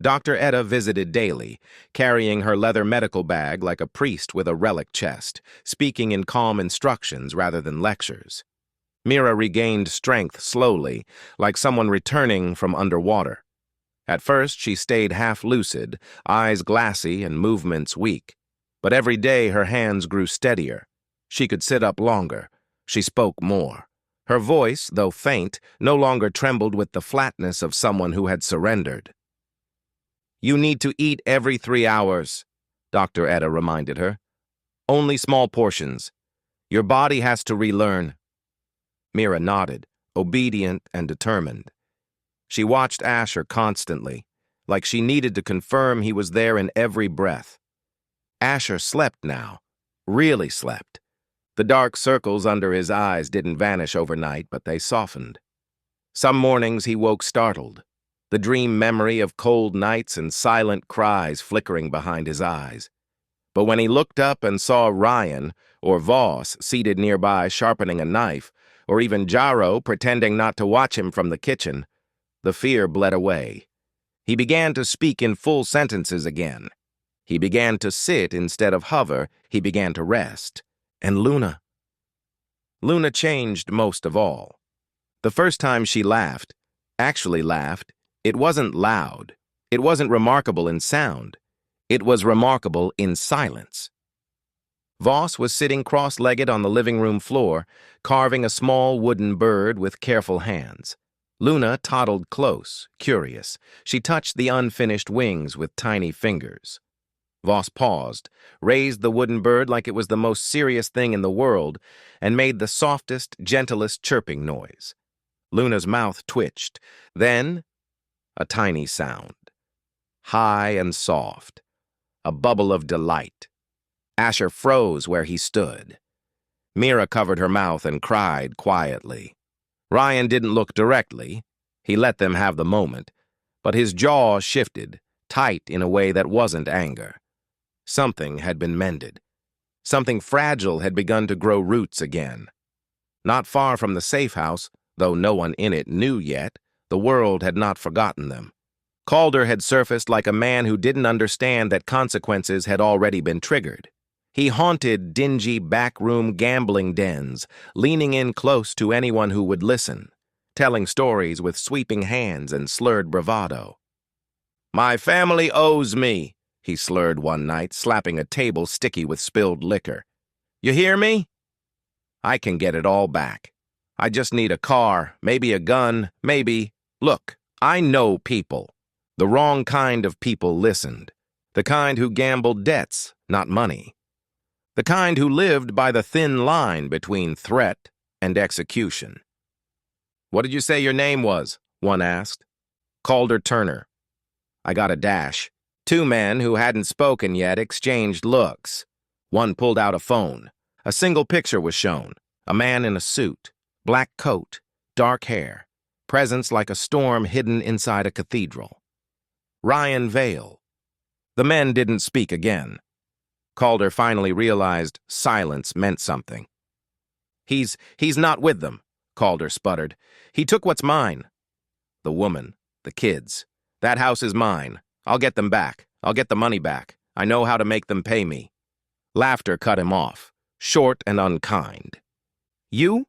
Speaker 1: Dr. Etta visited daily, carrying her leather medical bag like a priest with a relic chest, speaking in calm instructions rather than lectures. Mira regained strength slowly, like someone returning from underwater. At first, she stayed half-lucid, eyes glassy and movements weak. But every day her hands grew steadier. She could sit up longer. She spoke more. Her voice, though faint, no longer trembled with the flatness of someone who had surrendered. "You need to eat every 3 hours," Dr. Etta reminded her. "Only small portions. Your body has to relearn." Mira nodded, obedient and determined. She watched Asher constantly, like she needed to confirm he was there in every breath. Asher slept now, really slept. The dark circles under his eyes didn't vanish overnight, but they softened. Some mornings he woke startled, the dream memory of cold nights and silent cries flickering behind his eyes. But when he looked up and saw Ryan or Voss seated nearby sharpening a knife, or even Jarro pretending not to watch him from the kitchen, the fear bled away. He began to speak in full sentences again. He began to sit instead of hover. He began to rest. And Luna. Luna changed most of all. The first time she laughed, actually laughed, it wasn't loud. It wasn't remarkable in sound. It was remarkable in silence. Voss was sitting cross-legged on the living room floor, carving a small wooden bird with careful hands. Luna toddled close, curious. She touched the unfinished wings with tiny fingers. Voss paused, raised the wooden bird like it was the most serious thing in the world, and made the softest, gentlest chirping noise. Luna's mouth twitched. Then, a tiny sound. High and soft. A bubble of delight. Asher froze where he stood. Mira covered her mouth and cried quietly. Ryan didn't look directly. He let them have the moment, but his jaw shifted, tight in a way that wasn't anger. Something had been mended. Something fragile had begun to grow roots again. Not far from the safe house, though no one in it knew yet, the world had not forgotten them. Calder had surfaced like a man who didn't understand that consequences had already been triggered. He haunted dingy backroom gambling dens, leaning in close to anyone who would listen, telling stories with sweeping hands and slurred bravado. "My family owes me," he slurred one night, slapping a table sticky with spilled liquor. "You hear me? I can get it all back. I just need a car, maybe a gun, maybe... Look, I know people." The wrong kind of people listened. The kind who gambled debts, not money. The kind who lived by the thin line between threat and execution. "What did you say your name was?" one asked. "Calder Turner." I got a dash. Two men who hadn't spoken yet exchanged looks. One pulled out a phone. A single picture was shown. A man in a suit, black coat, dark hair, presence like a storm hidden inside a cathedral. Ryan Vale. The men didn't speak again. Calder finally realized silence meant something. He's not with them," Calder sputtered. "He took what's mine." "The woman, the kids. That house is mine. I'll get them back. I'll get the money back. I know how to make them pay me." Laughter cut him off, short and unkind. "You,"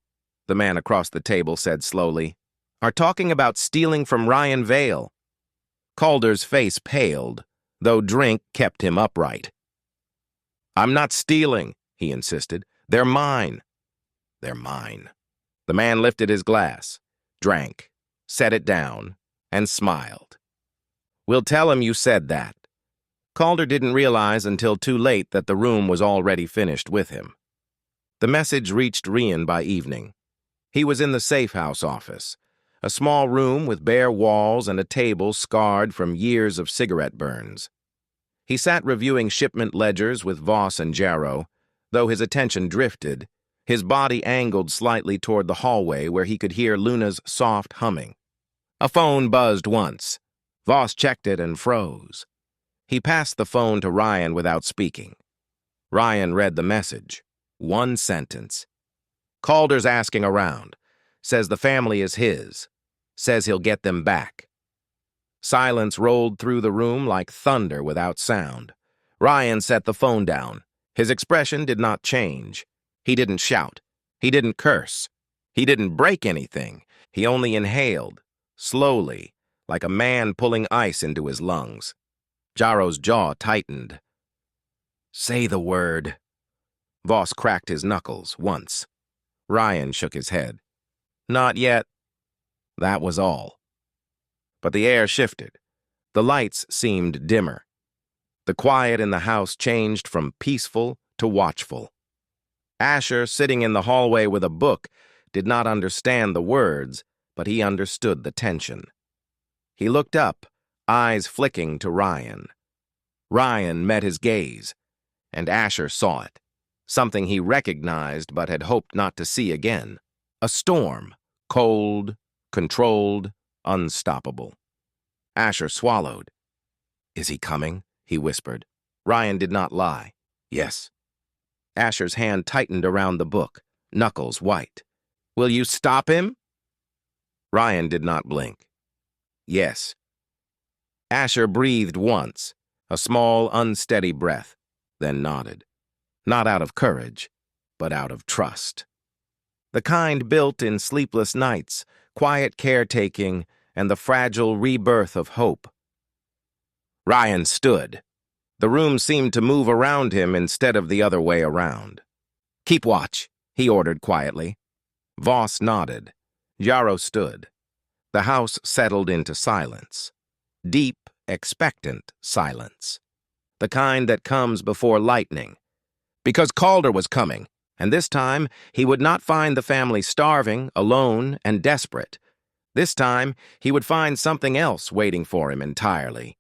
Speaker 1: the man across the table said slowly, "are talking about stealing from Ryan Vale." Calder's face paled, though drink kept him upright. "I'm not stealing," he insisted. "They're mine." "They're mine." The man lifted his glass, drank, set it down, and smiled. We'll tell him you said that. Calder didn't realize until too late that the room was already finished with him. The message reached Rian by evening. He was in the safe house office, a small room with bare walls and a table scarred from years of cigarette burns. He sat reviewing shipment ledgers with Voss and Jarrow, though his attention drifted, his body angled slightly toward the hallway where he could hear Luna's soft humming. A phone buzzed once. Voss checked it and froze. He passed the phone to Ryan without speaking. Ryan read the message. One sentence. Calder's asking around. Says the family is his. Says he'll get them back. Silence rolled through the room like thunder without sound. Ryan set the phone down. His expression did not change. He didn't shout. He didn't curse. He didn't break anything. He only inhaled, slowly, like a man pulling ice into his lungs. Jarrow's jaw tightened. Say the word. Voss cracked his knuckles once. Ryan shook his head. Not yet. That was all. But the air shifted. The lights seemed dimmer. The quiet in the house changed from peaceful to watchful. Asher, sitting in the hallway with a book, did not understand the words, but he understood the tension. He looked up, eyes flicking to Ryan. Ryan met his gaze, and Asher saw it, something he recognized but had hoped not to see again. A storm, cold, controlled, unstoppable. Asher swallowed. Is he coming? He whispered. Ryan did not lie. Yes. Asher's hand tightened around the book, knuckles white. Will you stop him? Ryan did not blink. Yes. Asher breathed once, a small, unsteady breath, then nodded. Not out of courage, but out of trust. The kind built in sleepless nights, quiet caretaking, and the fragile rebirth of hope. Ryan stood. The room seemed to move around him instead of the other way around. Keep watch, he ordered quietly. Voss nodded. Jarrow stood. The house settled into silence. Deep, expectant silence. The kind that comes before lightning. Because Calder was coming, and this time he would not find the family starving, alone, and desperate. This time he would find something else waiting for him entirely.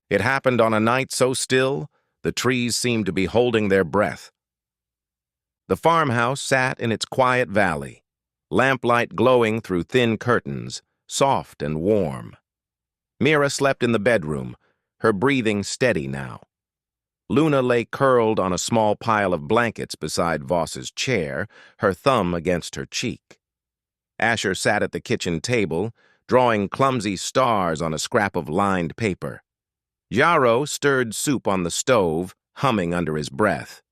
Speaker 1: It happened on a night so still, the trees seemed to be holding their breath. The farmhouse sat in its quiet valley, lamplight glowing through thin curtains, soft and warm. Mira slept in the bedroom, her breathing steady now. Luna lay curled on a small pile of blankets beside Voss's chair, her thumb against her cheek. Asher sat at the kitchen table, drawing clumsy stars on a scrap of lined paper. Jarrow stirred soup on the stove, humming under his breath.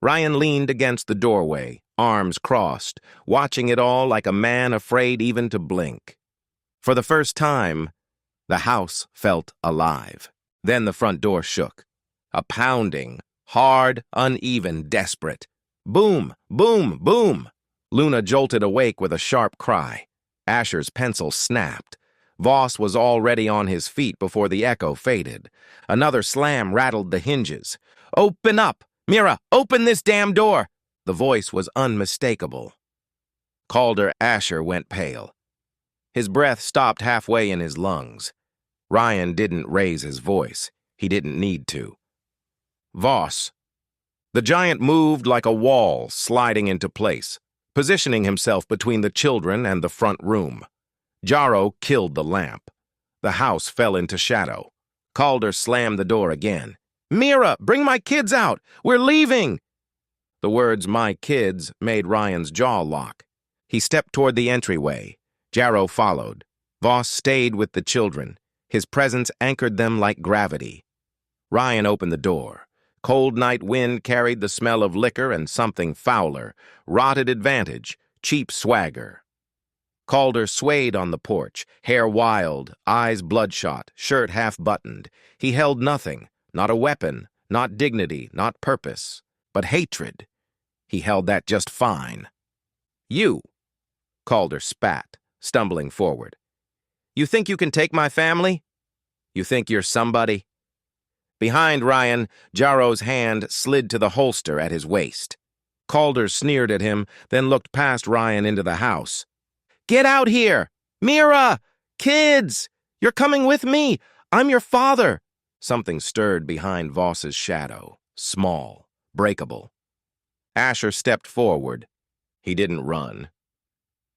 Speaker 1: Ryan leaned against the doorway, arms crossed, watching it all like a man afraid even to blink. For the first time, the house felt alive. Then the front door shook. A pounding, hard, uneven, desperate. Boom, boom, boom. Luna jolted awake with a sharp cry. Asher's pencil snapped. Voss was already on his feet before the echo faded. Another slam rattled the hinges. Open up! Mira, open this damn door! The voice was unmistakable. Calder Asher went pale. His breath stopped halfway in his lungs. Ryan didn't raise his voice. He didn't need to. Voss. The giant moved like a wall, sliding into place, positioning himself between the children and the front room. Jarrow killed the lamp. The house fell into shadow. Calder slammed the door again. Mira, bring my kids out! We're leaving! The words, my kids, made Ryan's jaw lock. He stepped toward the entryway. Jarrow followed. Voss stayed with the children. His presence anchored them like gravity. Ryan opened the door. Cold night wind carried the smell of liquor and something fouler, rotted advantage, cheap swagger. Calder swayed on the porch, hair wild, eyes bloodshot, shirt half-buttoned. He held nothing, not a weapon, not dignity, not purpose, but hatred. He held that just fine. You, Calder spat, stumbling forward. You think you can take my family? You think you're somebody? Behind Ryan, Jarro's hand slid to the holster at his waist. Calder sneered at him, then looked past Ryan into the house. Get out here! Mira! Kids! You're coming with me! I'm your father! Something stirred behind Voss's shadow, small, breakable. Asher stepped forward. He didn't run.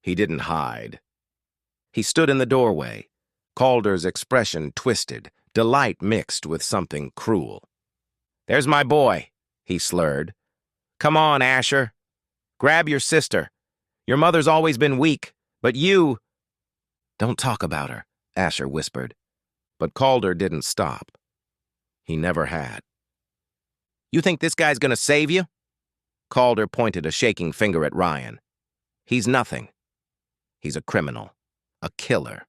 Speaker 1: He didn't hide. He stood in the doorway. Calder's expression twisted, delight mixed with something cruel. There's my boy, he slurred. Come on, Asher. Grab your sister. Your mother's always been weak, but you... Don't talk about her, Asher whispered. But Calder didn't stop. He never had. You think this guy's gonna save you? Calder pointed a shaking finger at Ryan. He's nothing. He's a criminal, a killer.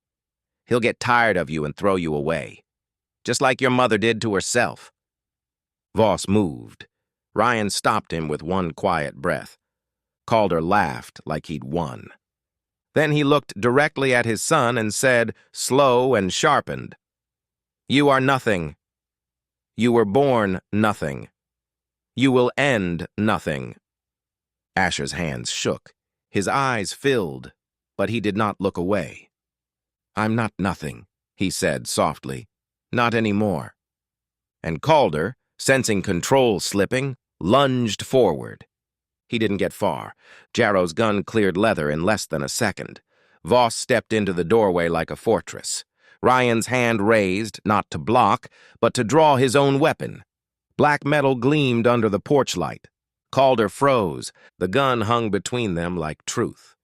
Speaker 1: He'll get tired of you and throw you away, just like your mother did to herself. Voss moved. Ryan stopped him with one quiet breath. Calder laughed like he'd won. Then he looked directly at his son and said, slow and sharpened, You are nothing. You were born nothing. You will end nothing. Asher's hands shook. His eyes filled, but he did not look away. I'm not nothing, he said softly. Not anymore. And Calder, sensing control slipping, lunged forward. He didn't get far. Jarro's gun cleared leather in less than a second. Voss stepped into the doorway like a fortress. Ryan's hand raised, not to block, but to draw his own weapon. Black metal gleamed under the porch light. Calder froze. The gun hung between them like truth.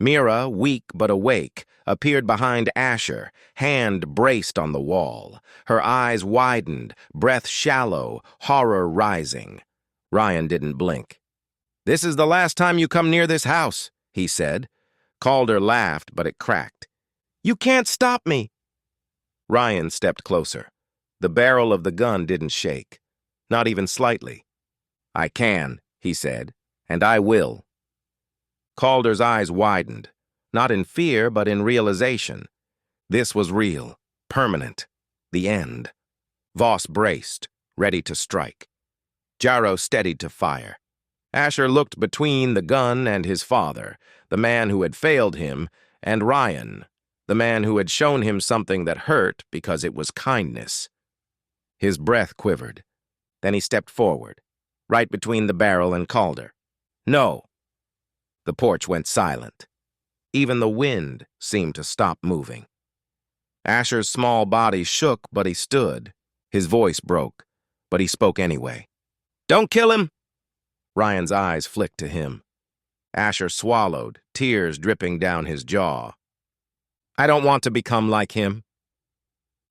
Speaker 1: Mira, weak but awake, appeared behind Asher, hand braced on the wall. Her eyes widened, breath shallow, horror rising. Ryan didn't blink. This is the last time you come near this house, he said. Calder laughed, but it cracked. You can't stop me. Ryan stepped closer. The barrel of the gun didn't shake, not even slightly. I can, he said, and I will. Calder's eyes widened, not in fear, but in realization. This was real, permanent, the end. Voss braced, ready to strike. Jarro steadied to fire. Asher looked between the gun and his father, the man who had failed him, and Ryan, the man who had shown him something that hurt because it was kindness. His breath quivered. Then he stepped forward, right between the barrel and Calder. No. The porch went silent. Even the wind seemed to stop moving. Asher's small body shook, but he stood. His voice broke, but he spoke anyway. Don't kill him! Ryan's eyes flicked to him. Asher swallowed, tears dripping down his jaw. I don't want to become like him.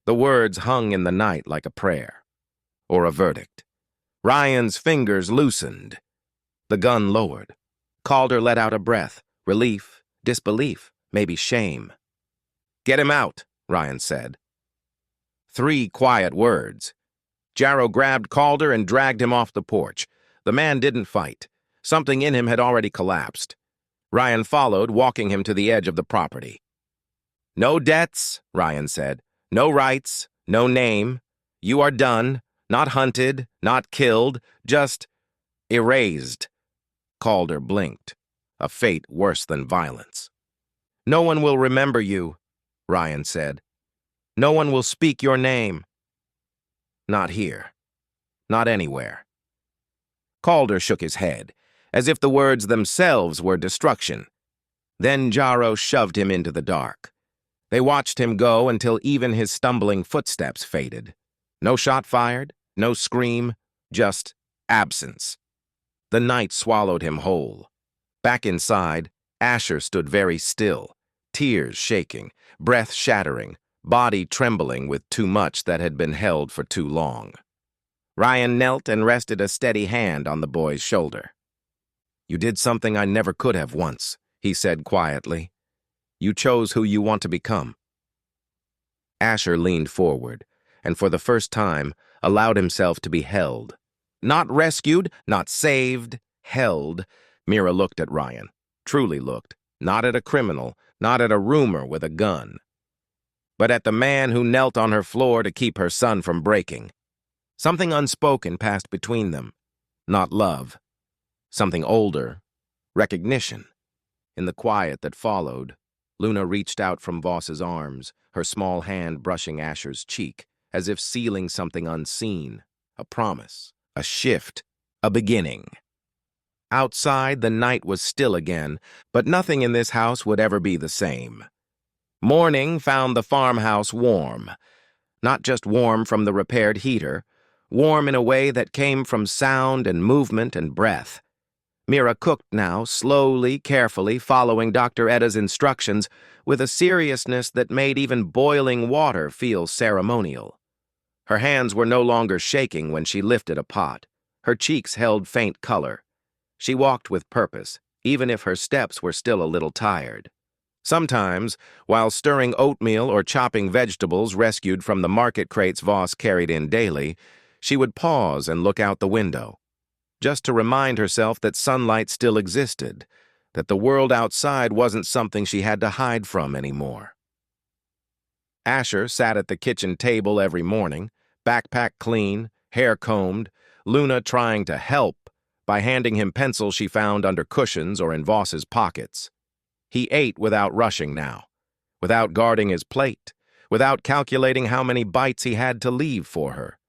Speaker 1: The words hung in the night like a prayer, or a verdict. Ryan's fingers loosened. The gun lowered. Calder let out a breath, relief, disbelief, maybe shame. Get him out, Ryan said. 3 quiet words. Jarro grabbed Calder and dragged him off the porch. The man didn't fight. Something in him had already collapsed. Ryan followed, walking him to the edge of the property. No debts, Ryan said. No rights, no name. You are done, not hunted, not killed, just erased. Calder blinked, a fate worse than violence. No one will remember you, Ryan said. No one will speak your name. Not here. Not anywhere. Calder shook his head, as if the words themselves were destruction. Then Jarro shoved him into the dark. They watched him go until even his stumbling footsteps faded. No shot fired, no scream, just absence. The night swallowed him whole. Back inside, Asher stood very still, tears shaking, breath shattering, body trembling with too much that had been held for too long. Ryan knelt and rested a steady hand on the boy's shoulder. You did something I never could have once, he said quietly. You chose who you want to become. Asher leaned forward, and for the first time, allowed himself to be held. Not rescued, not saved, held. Mira looked at Ryan, truly looked, not at a criminal, not at a rumor with a gun. but at the man who knelt on her floor to keep her son from breaking. Something unspoken passed between them. Not love. Something older. Recognition. In the quiet that followed, Luna reached out from Voss's arms, her small hand brushing Asher's cheek, as if sealing something unseen, a promise, a shift, a beginning. Outside, the night was still again, but nothing in this house would ever be the same. Morning found the farmhouse warm. Not just warm from the repaired heater, warm in a way that came from sound and movement and breath. Mira cooked now, slowly, carefully, following Dr. Edda's instructions with a seriousness that made even boiling water feel ceremonial. Her hands were no longer shaking when she lifted a pot. Her cheeks held faint color. She walked with purpose, even if her steps were still a little tired. Sometimes, while stirring oatmeal or chopping vegetables rescued from the market crates Voss carried in daily, she would pause and look out the window, just to remind herself that sunlight still existed, that the world outside wasn't something she had to hide from anymore. Asher sat at the kitchen table every morning, backpack clean, hair combed, Luna trying to help by handing him pencils she found under cushions or in Voss's pockets. He ate without rushing now, without guarding his plate, without calculating how many bites he had to leave for her.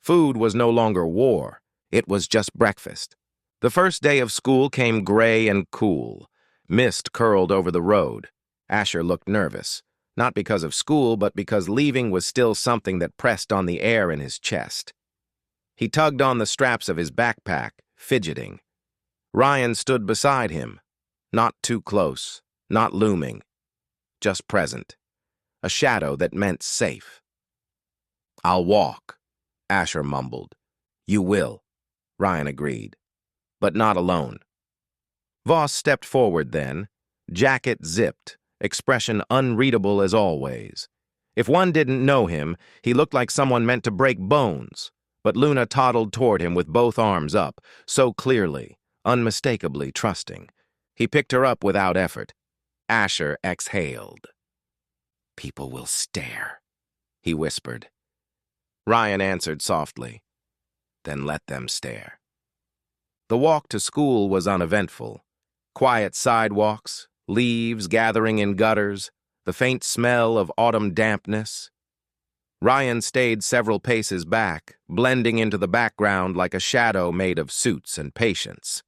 Speaker 1: Food was no longer war. It was just breakfast. The first day of school came gray and cool. Mist curled over the road. Asher looked nervous, not because of school, but because leaving was still something that pressed on the air in his chest. He tugged on the straps of his backpack, fidgeting. Ryan stood beside him, not too close, not looming, just present, a shadow that meant safe. "I'll walk," Asher mumbled. "You will," Ryan agreed, but not alone. Voss stepped forward then, jacket zipped, expression unreadable as always. If one didn't know him, he looked like someone meant to break bones, but Luna toddled toward him with both arms up, so clearly, unmistakably trusting. He picked her up without effort. Asher exhaled. "People will stare," he whispered. Ryan answered softly, "Then let them stare." The walk to school was uneventful. Quiet sidewalks, leaves gathering in gutters, the faint smell of autumn dampness. Ryan stayed several paces back, blending into the background like a shadow made of suits and patience.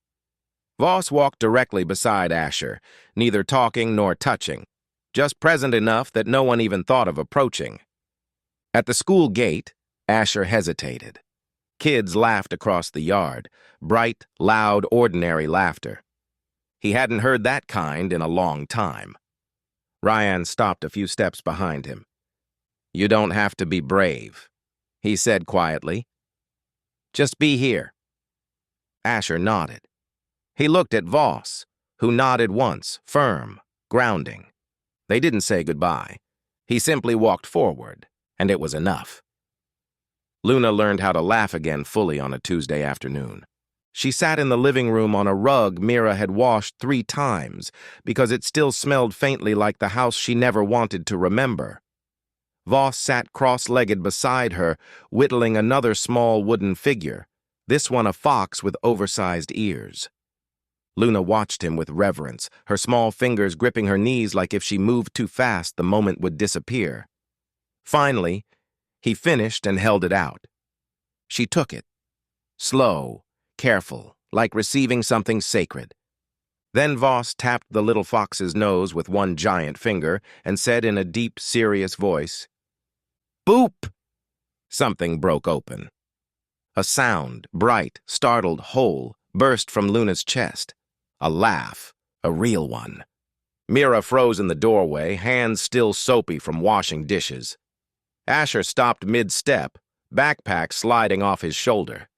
Speaker 1: Voss walked directly beside Asher, neither talking nor touching, just present enough that no one even thought of approaching. At the school gate, Asher hesitated. Kids laughed across the yard, bright, loud, ordinary laughter. He hadn't heard that kind in a long time. Ryan stopped a few steps behind him. "You don't have to be brave," he said quietly. "Just be here." Asher nodded. He looked at Voss, who nodded once, firm, grounding. They didn't say goodbye. He simply walked forward, and it was enough. Luna learned how to laugh again fully on a Tuesday afternoon. She sat in the living room on a rug Mira had washed 3 times because it still smelled faintly like the house she never wanted to remember. Voss sat cross-legged beside her, whittling another small wooden figure, this one a fox with oversized ears. Luna watched him with reverence, her small fingers gripping her knees like if she moved too fast the moment would disappear. Finally, he finished and held it out. She took it, slow, careful, like receiving something sacred. Then Voss tapped the little fox's nose with one giant finger and said in a deep, serious voice, "Boop!" Something broke open. A sound, bright, startled, whole, burst from Luna's chest. A laugh, a real one. Mira froze in the doorway, hands still soapy from washing dishes. Asher stopped mid-step, backpack sliding off his shoulder.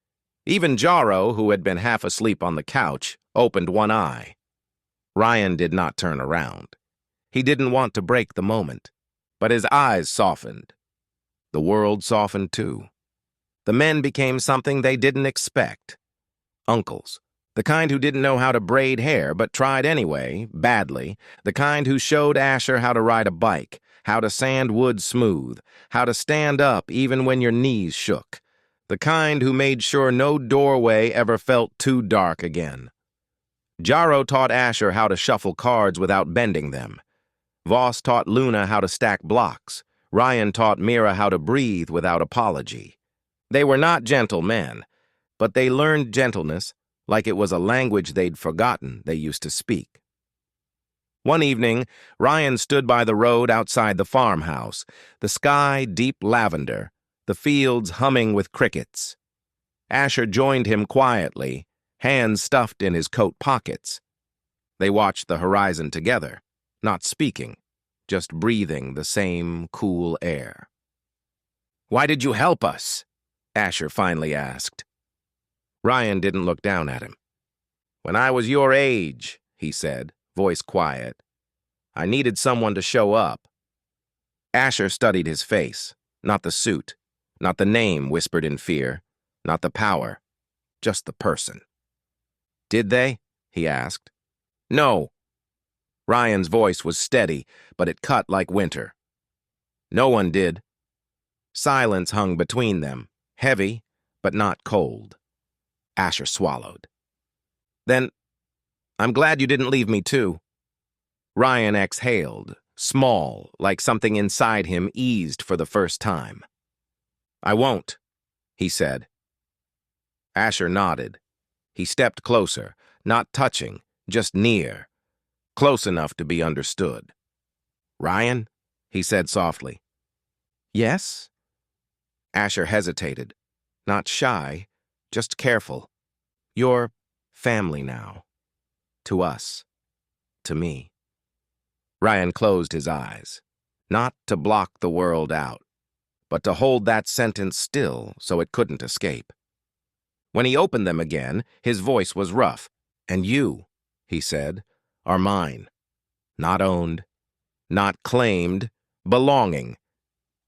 Speaker 1: Even Jaro, who had been half asleep on the couch, opened one eye. Ryan did not turn around. He didn't want to break the moment, but his eyes softened. The world softened too. The men became something they didn't expect. Uncles. The kind who didn't know how to braid hair but tried anyway, badly. The kind who showed Asher how to ride a bike, how to sand wood smooth, how to stand up even when your knees shook. The kind who made sure no doorway ever felt too dark again. Jaro taught Asher how to shuffle cards without bending them. Voss taught Luna how to stack blocks. Ryan taught Mira how to breathe without apology. They were not gentle men, but they learned gentleness like it was a language they'd forgotten they used to speak. One evening, Ryan stood by the road outside the farmhouse, the sky deep lavender, the fields humming with crickets. Asher joined him quietly, hands stuffed in his coat pockets. They watched the horizon together, not speaking, just breathing the same cool air. "Why did you help us?" Asher finally asked. Ryan didn't look down at him. "When I was your age," he said, voice quiet, "I needed someone to show up." Asher studied his face, not the suit, not the name whispered in fear, not the power, just the person. "Did they?" he asked. "No." Ryan's voice was steady, but it cut like winter. "No one did." Silence hung between them, heavy, but not cold. Asher swallowed. "Then, I'm glad you didn't leave me too." Ryan exhaled, small, like something inside him eased for the first time. "I won't," he said. Asher nodded. He stepped closer, not touching, just near, close enough to be understood. "Ryan?" he said softly. "Yes?" Asher hesitated, not shy, just careful. "You're family now. To us. To me." Ryan closed his eyes, not to block the world out, but to hold that sentence still so it couldn't escape. When he opened them again, his voice was rough. "And you," he said, "are mine. Not owned, not claimed, belonging."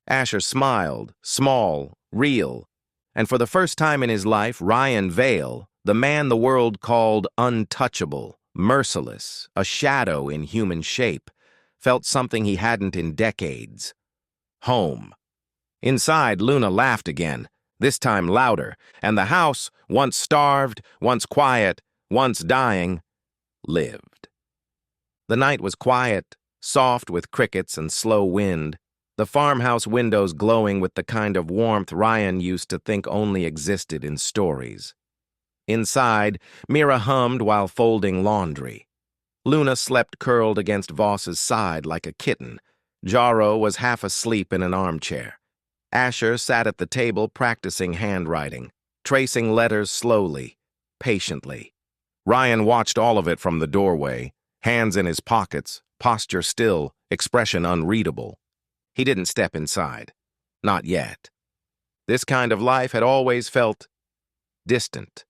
Speaker 1: Asher smiled, small, real, and for the first time in his life, Ryan Vale, the man the world called untouchable, merciless, a shadow in human shape, felt something he hadn't in decades. Home. Inside, Luna laughed again, this time louder, and the house, once starved, once quiet, once dying, lived. The night was quiet, soft with crickets and slow wind, the farmhouse windows glowing with the kind of warmth Ryan used to think only existed in stories. Inside, Mira hummed while folding laundry. Luna slept curled against Voss's side like a kitten. Jaro was half asleep in an armchair. Asher sat at the table practicing handwriting, tracing letters slowly, patiently. Ryan watched all of it from the doorway, hands in his pockets, posture still, expression unreadable. He didn't step inside. Not yet. This kind of life had always felt distant,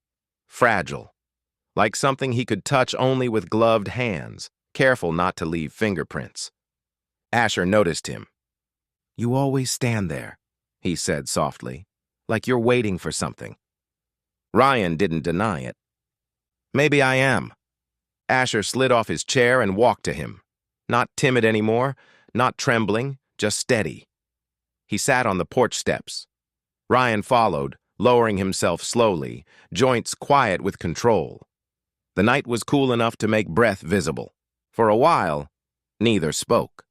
Speaker 1: fragile, like something he could touch only with gloved hands, careful not to leave fingerprints. Asher noticed him. "You always stand there," he said softly, "like you're waiting for something." Ryan didn't deny it. "Maybe I am." Asher slid off his chair and walked to him. Not timid anymore, not trembling, just steady. He sat on the porch steps. Ryan followed, lowering himself slowly, joints quiet with control. The night was cool enough to make breath visible. For a while, neither spoke.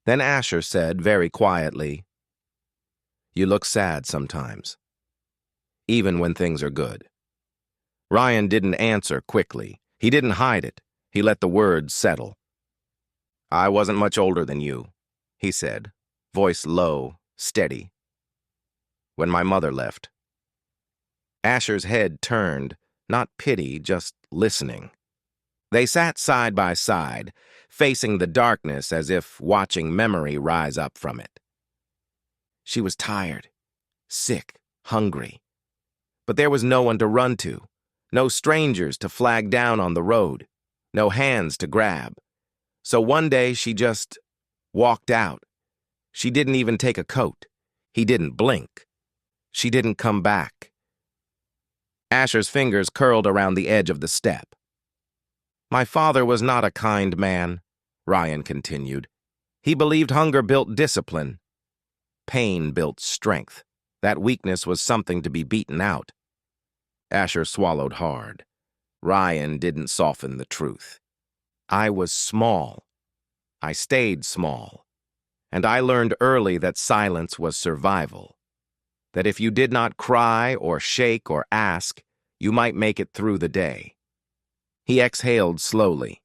Speaker 1: Then Asher said very quietly, "You look sad sometimes, even when things are good." Ryan didn't answer quickly. He didn't hide it. He let the words settle. "I wasn't much older than you," he said, voice low, steady. "When my mother left." Asher's head turned, not pity, just listening. They sat side by side, facing the darkness as if watching memory rise up from it. She was tired, sick, hungry. But there was no one to run to, no strangers to flag down on the road, no hands to grab. So one day she just walked out. She didn't even take a coat. He didn't blink. She didn't come back. Asher's fingers curled around the edge of the step. "My father was not a kind man," Ryan continued. He believed hunger built discipline. Pain built strength. That weakness was something to be beaten out. Asher swallowed hard. Ryan didn't soften the truth. I was small. I stayed small. And I learned early that silence was survival. That if you did not cry or shake or ask, you might make it through the day. He exhaled slowly.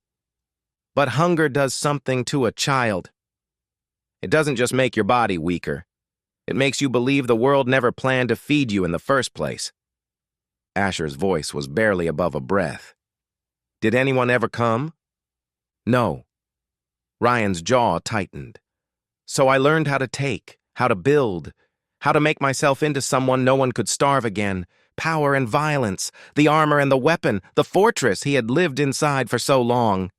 Speaker 1: But hunger does something to a child. It doesn't just make your body weaker. It makes you believe the world never planned to feed you in the first place. Asher's voice was barely above a breath. Did anyone ever come? No. Ryan's jaw tightened. So I learned how to take, how to build, how to make myself into someone no one could starve again. Power and violence, the armor and the weapon, the fortress he had lived inside for so long.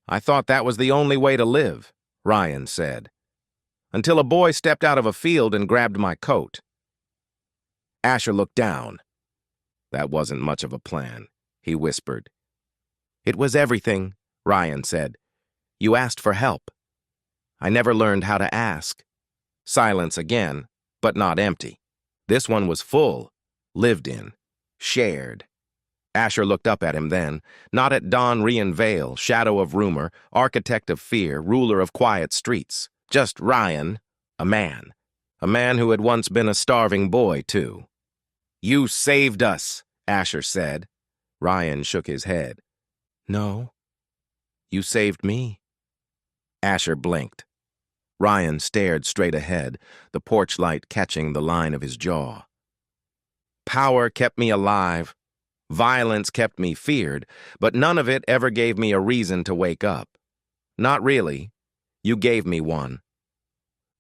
Speaker 1: I thought that was the only way to live, Ryan said, until a boy stepped out of a field and grabbed my coat. Asher looked down. That wasn't much of a plan, he whispered. It was everything, Ryan said. You asked for help. I never learned how to ask. Silence again, but not empty. This one was full, lived in, shared. Asher looked up at him then, not at Don Rian-Vale, shadow of rumor, architect of fear, ruler of quiet streets. Just Ryan, a man who had once been a starving boy, too. You saved us, Asher said. Ryan shook his head. No, you saved me. Asher blinked. Ryan stared straight ahead, the porch light catching the line of his jaw. Power kept me alive. Violence kept me feared, but none of it ever gave me a reason to wake up. Not really. You gave me one.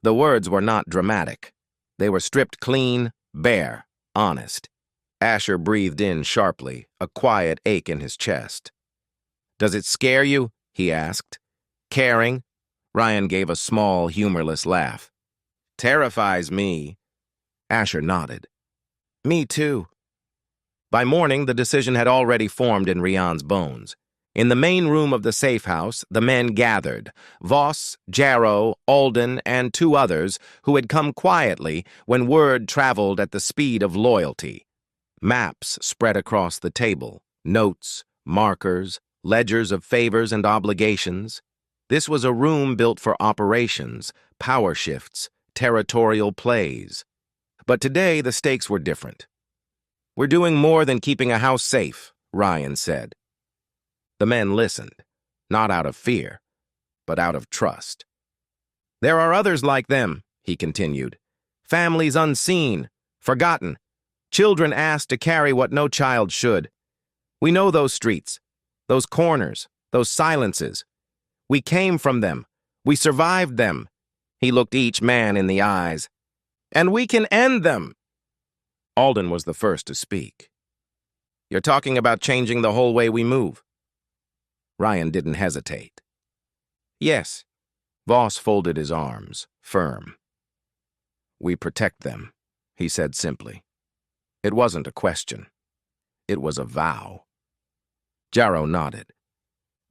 Speaker 1: The words were not dramatic. They were stripped clean, bare, honest. Asher breathed in sharply, a quiet ache in his chest. Does it scare you? He asked. Caring? Ryan gave a small, humorless laugh. Terrifies me. Asher nodded. Me too. By morning, the decision had already formed in Rian's bones. In the main room of the safe house, the men gathered, Voss, Jarrow, Alden, and two others who had come quietly when word traveled at the speed of loyalty. Maps spread across the table, notes, markers, ledgers of favors and obligations. This was a room built for operations, power shifts, territorial plays. But today, the stakes were different. We're doing more than keeping a house safe, Ryan said. The men listened, not out of fear, but out of trust. There are others like them, he continued. Families unseen, forgotten, children asked to carry what no child should. We know those streets, those corners, those silences. We came from them. We survived them. He looked each man in the eyes. And we can end them. Alden was the first to speak. You're talking about changing the whole way we move. Ryan didn't hesitate. Yes. Voss folded his arms, firm. We protect them, he said simply. It wasn't a question. It was a vow. Jarrow nodded.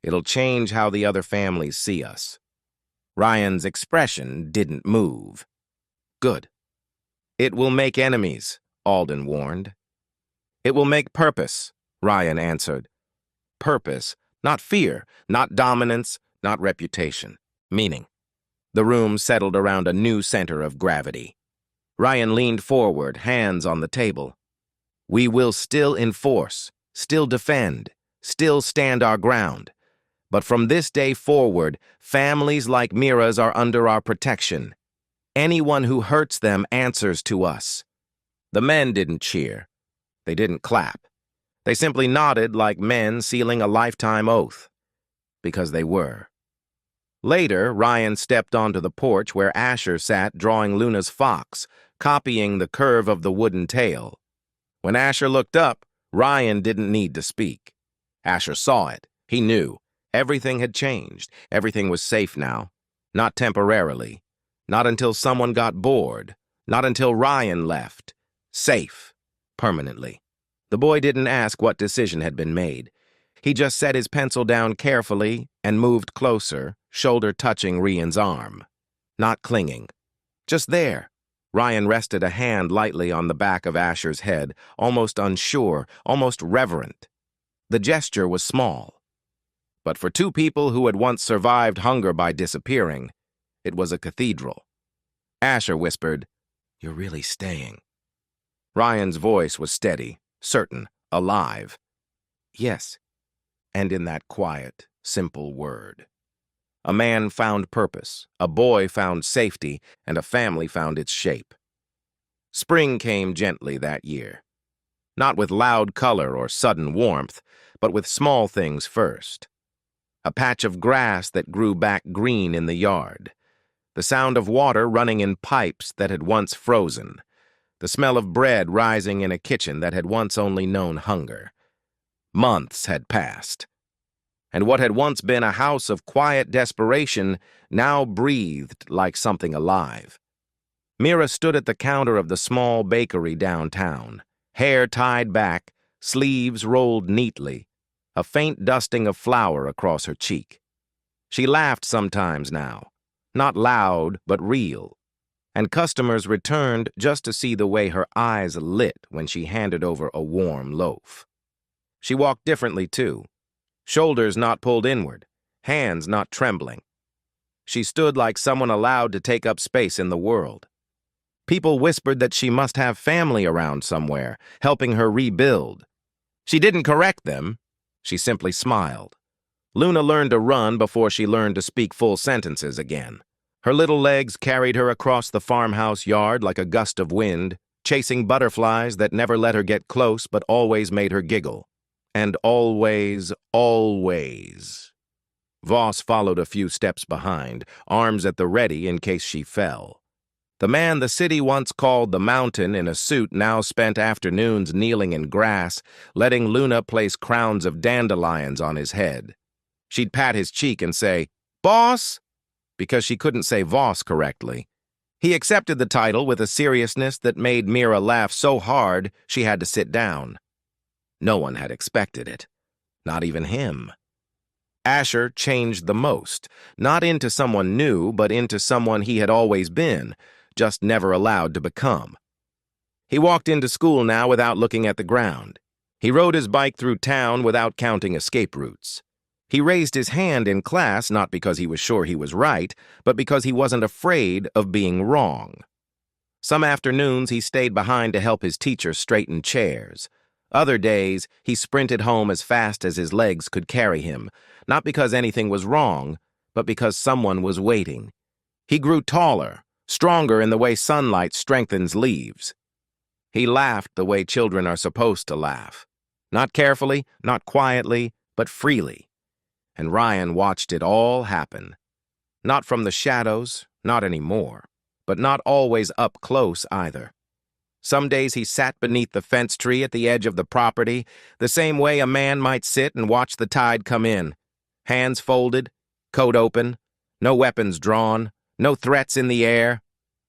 Speaker 1: It'll change how the other families see us. Ryan's expression didn't move. Good. It will make enemies, Alden warned. It will make purpose, Ryan answered. Purpose, not fear, not dominance, not reputation. Meaning. The room settled around a new center of gravity. Ryan leaned forward, hands on the table. We will still enforce, still defend, still stand our ground. But from this day forward, families like Mira's are under our protection. Anyone who hurts them answers to us. The men didn't cheer. They didn't clap. They simply nodded like men sealing a lifetime oath. Because they were. Later, Ryan stepped onto the porch where Asher sat drawing Luna's fox, copying the curve of the wooden tail. When Asher looked up, Ryan didn't need to speak. Asher saw it. He knew. Everything had changed. Everything was safe now. Not temporarily. Not until someone got bored. Not until Ryan left. Safe. Permanently. The boy didn't ask what decision had been made. He just set his pencil down carefully and moved closer, shoulder touching Ryan's arm. Not clinging. Just there. Ryan rested a hand lightly on the back of Asher's head, almost unsure, almost reverent. The gesture was small. But for two people who had once survived hunger by disappearing, it was a cathedral. Asher whispered, "You're really staying." Ryan's voice was steady, certain, alive. "Yes." And in that quiet, simple word. A man found purpose, a boy found safety, and a family found its shape. Spring came gently that year. Not with loud color or sudden warmth, but with small things first. A patch of grass that grew back green in the yard. The sound of water running in pipes that had once frozen. The smell of bread rising in a kitchen that had once only known hunger. Months had passed. And what had once been a house of quiet desperation now breathed like something alive. Mira stood at the counter of the small bakery downtown, hair tied back, sleeves rolled neatly, a faint dusting of flour across her cheek. She laughed sometimes now, not loud but real, and customers returned just to see the way her eyes lit when she handed over a warm loaf. She walked differently, too. Shoulders not pulled inward, hands not trembling. She stood like someone allowed to take up space in the world. People whispered that she must have family around somewhere, helping her rebuild. She didn't correct them. She simply smiled. Luna learned to run before she learned to speak full sentences again. Her little legs carried her across the farmhouse yard like a gust of wind, chasing butterflies that never let her get close but always made her giggle. And always, always. Voss followed a few steps behind, arms at the ready in case she fell. The man the city once called the Mountain in a suit now spent afternoons kneeling in grass, letting Luna place crowns of dandelions on his head. She'd pat his cheek and say, "Boss," because she couldn't say Voss correctly. He accepted the title with a seriousness that made Mira laugh so hard she had to sit down. No one had expected it. Not even him. Asher changed the most, not into someone new, but into someone he had always been, just never allowed to become. He walked into school now without looking at the ground. He rode his bike through town without counting escape routes. He raised his hand in class not because he was sure he was right, but because he wasn't afraid of being wrong. Some afternoons he stayed behind to help his teacher straighten chairs. Other days, he sprinted home as fast as his legs could carry him, not because anything was wrong, but because someone was waiting. He grew taller, stronger in the way sunlight strengthens leaves. He laughed the way children are supposed to laugh. Not carefully, not quietly, but freely. And Ryan watched it all happen. Not from the shadows, not anymore, but not always up close either. Some days he sat beneath the fence tree at the edge of the property, the same way a man might sit and watch the tide come in. Hands folded, coat open, no weapons drawn, no threats in the air.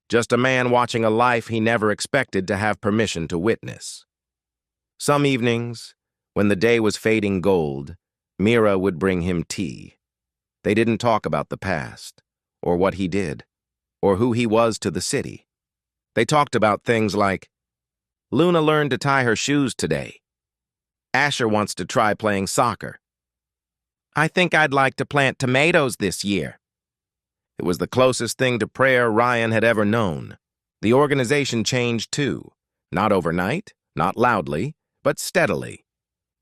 Speaker 1: Just a man watching a life he never expected to have permission to witness. Some evenings, when the day was fading gold, Mira would bring him tea. They didn't talk about the past, or what he did, or who he was to the city. They talked about things like, "Luna learned to tie her shoes today. Asher wants to try playing soccer. I think I'd like to plant tomatoes this year." It was the closest thing to prayer Ryan had ever known. The organization changed too. Not overnight, not loudly, but steadily.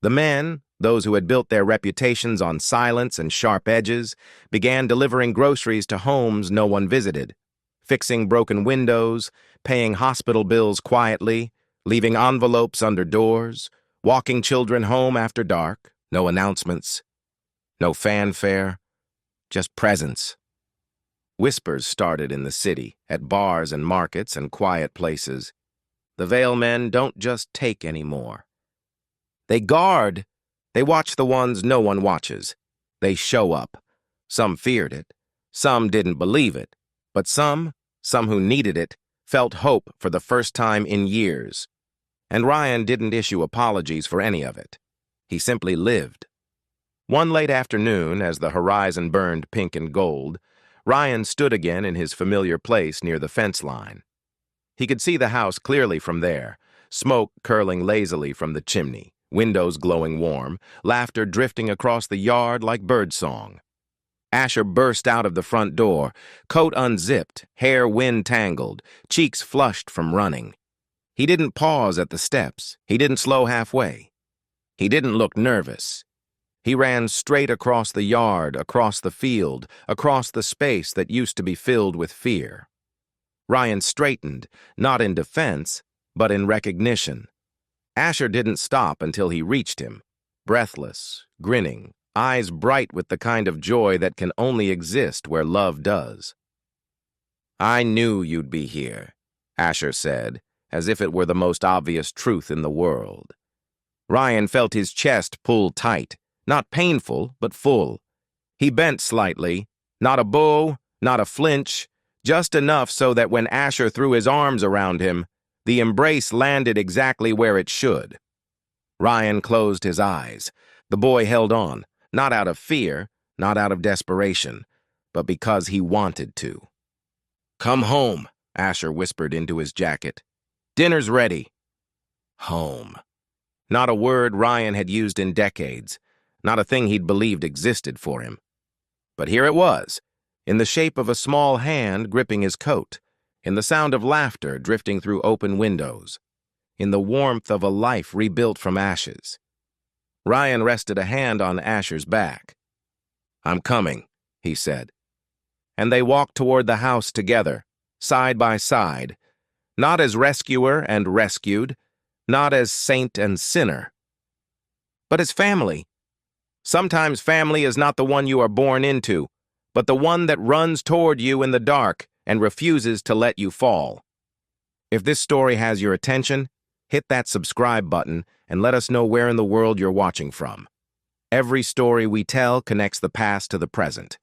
Speaker 1: The men, those who had built their reputations on silence and sharp edges, began delivering groceries to homes no one visited, fixing broken windows, paying hospital bills quietly, leaving envelopes under doors, walking children home after dark, no announcements, no fanfare, just presence. Whispers started in the city, at bars and markets and quiet places. The Veil men don't just take anymore. They guard. They watch the ones no one watches. They show up. Some feared it. Some didn't believe it. But some who needed it, felt hope for the first time in years. And Ryan didn't issue apologies for any of it. He simply lived. One late afternoon, as the horizon burned pink and gold, Ryan stood again in his familiar place near the fence line. He could see the house clearly from there, smoke curling lazily from the chimney, windows glowing warm, laughter drifting across the yard like birdsong. Asher burst out of the front door, coat unzipped, hair wind-tangled, cheeks flushed from running. He didn't pause at the steps. He didn't slow halfway. He didn't look nervous. He ran straight across the yard, across the field, across the space that used to be filled with fear. Ryan straightened, not in defense, but in recognition. Asher didn't stop until he reached him, breathless, grinning, eyes bright with the kind of joy that can only exist where love does. "I knew you'd be here," Asher said, as if it were the most obvious truth in the world. Ryan felt his chest pull tight, not painful, but full. He bent slightly, not a bow, not a flinch, just enough so that when Asher threw his arms around him, the embrace landed exactly where it should. Ryan closed his eyes. The boy held on, not out of fear, not out of desperation, but because he wanted to. "Come home," Asher whispered into his jacket. "Dinner's ready." Home. Not a word Ryan had used in decades, not a thing he'd believed existed for him. But here it was, in the shape of a small hand gripping his coat, in the sound of laughter drifting through open windows, in the warmth of a life rebuilt from ashes. Ryan rested a hand on Asher's back. "I'm coming," he said. And they walked toward the house together, side by side, not as rescuer and rescued, not as saint and sinner, but as family. Sometimes family is not the one you are born into, but the one that runs toward you in the dark and refuses to let you fall. If this story has your attention, hit that subscribe button and let us know where in the world you're watching from. Every story we tell connects the past to the present,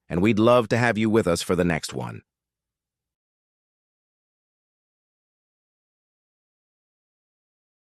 Speaker 1: and we'd love to have you with us for the next one.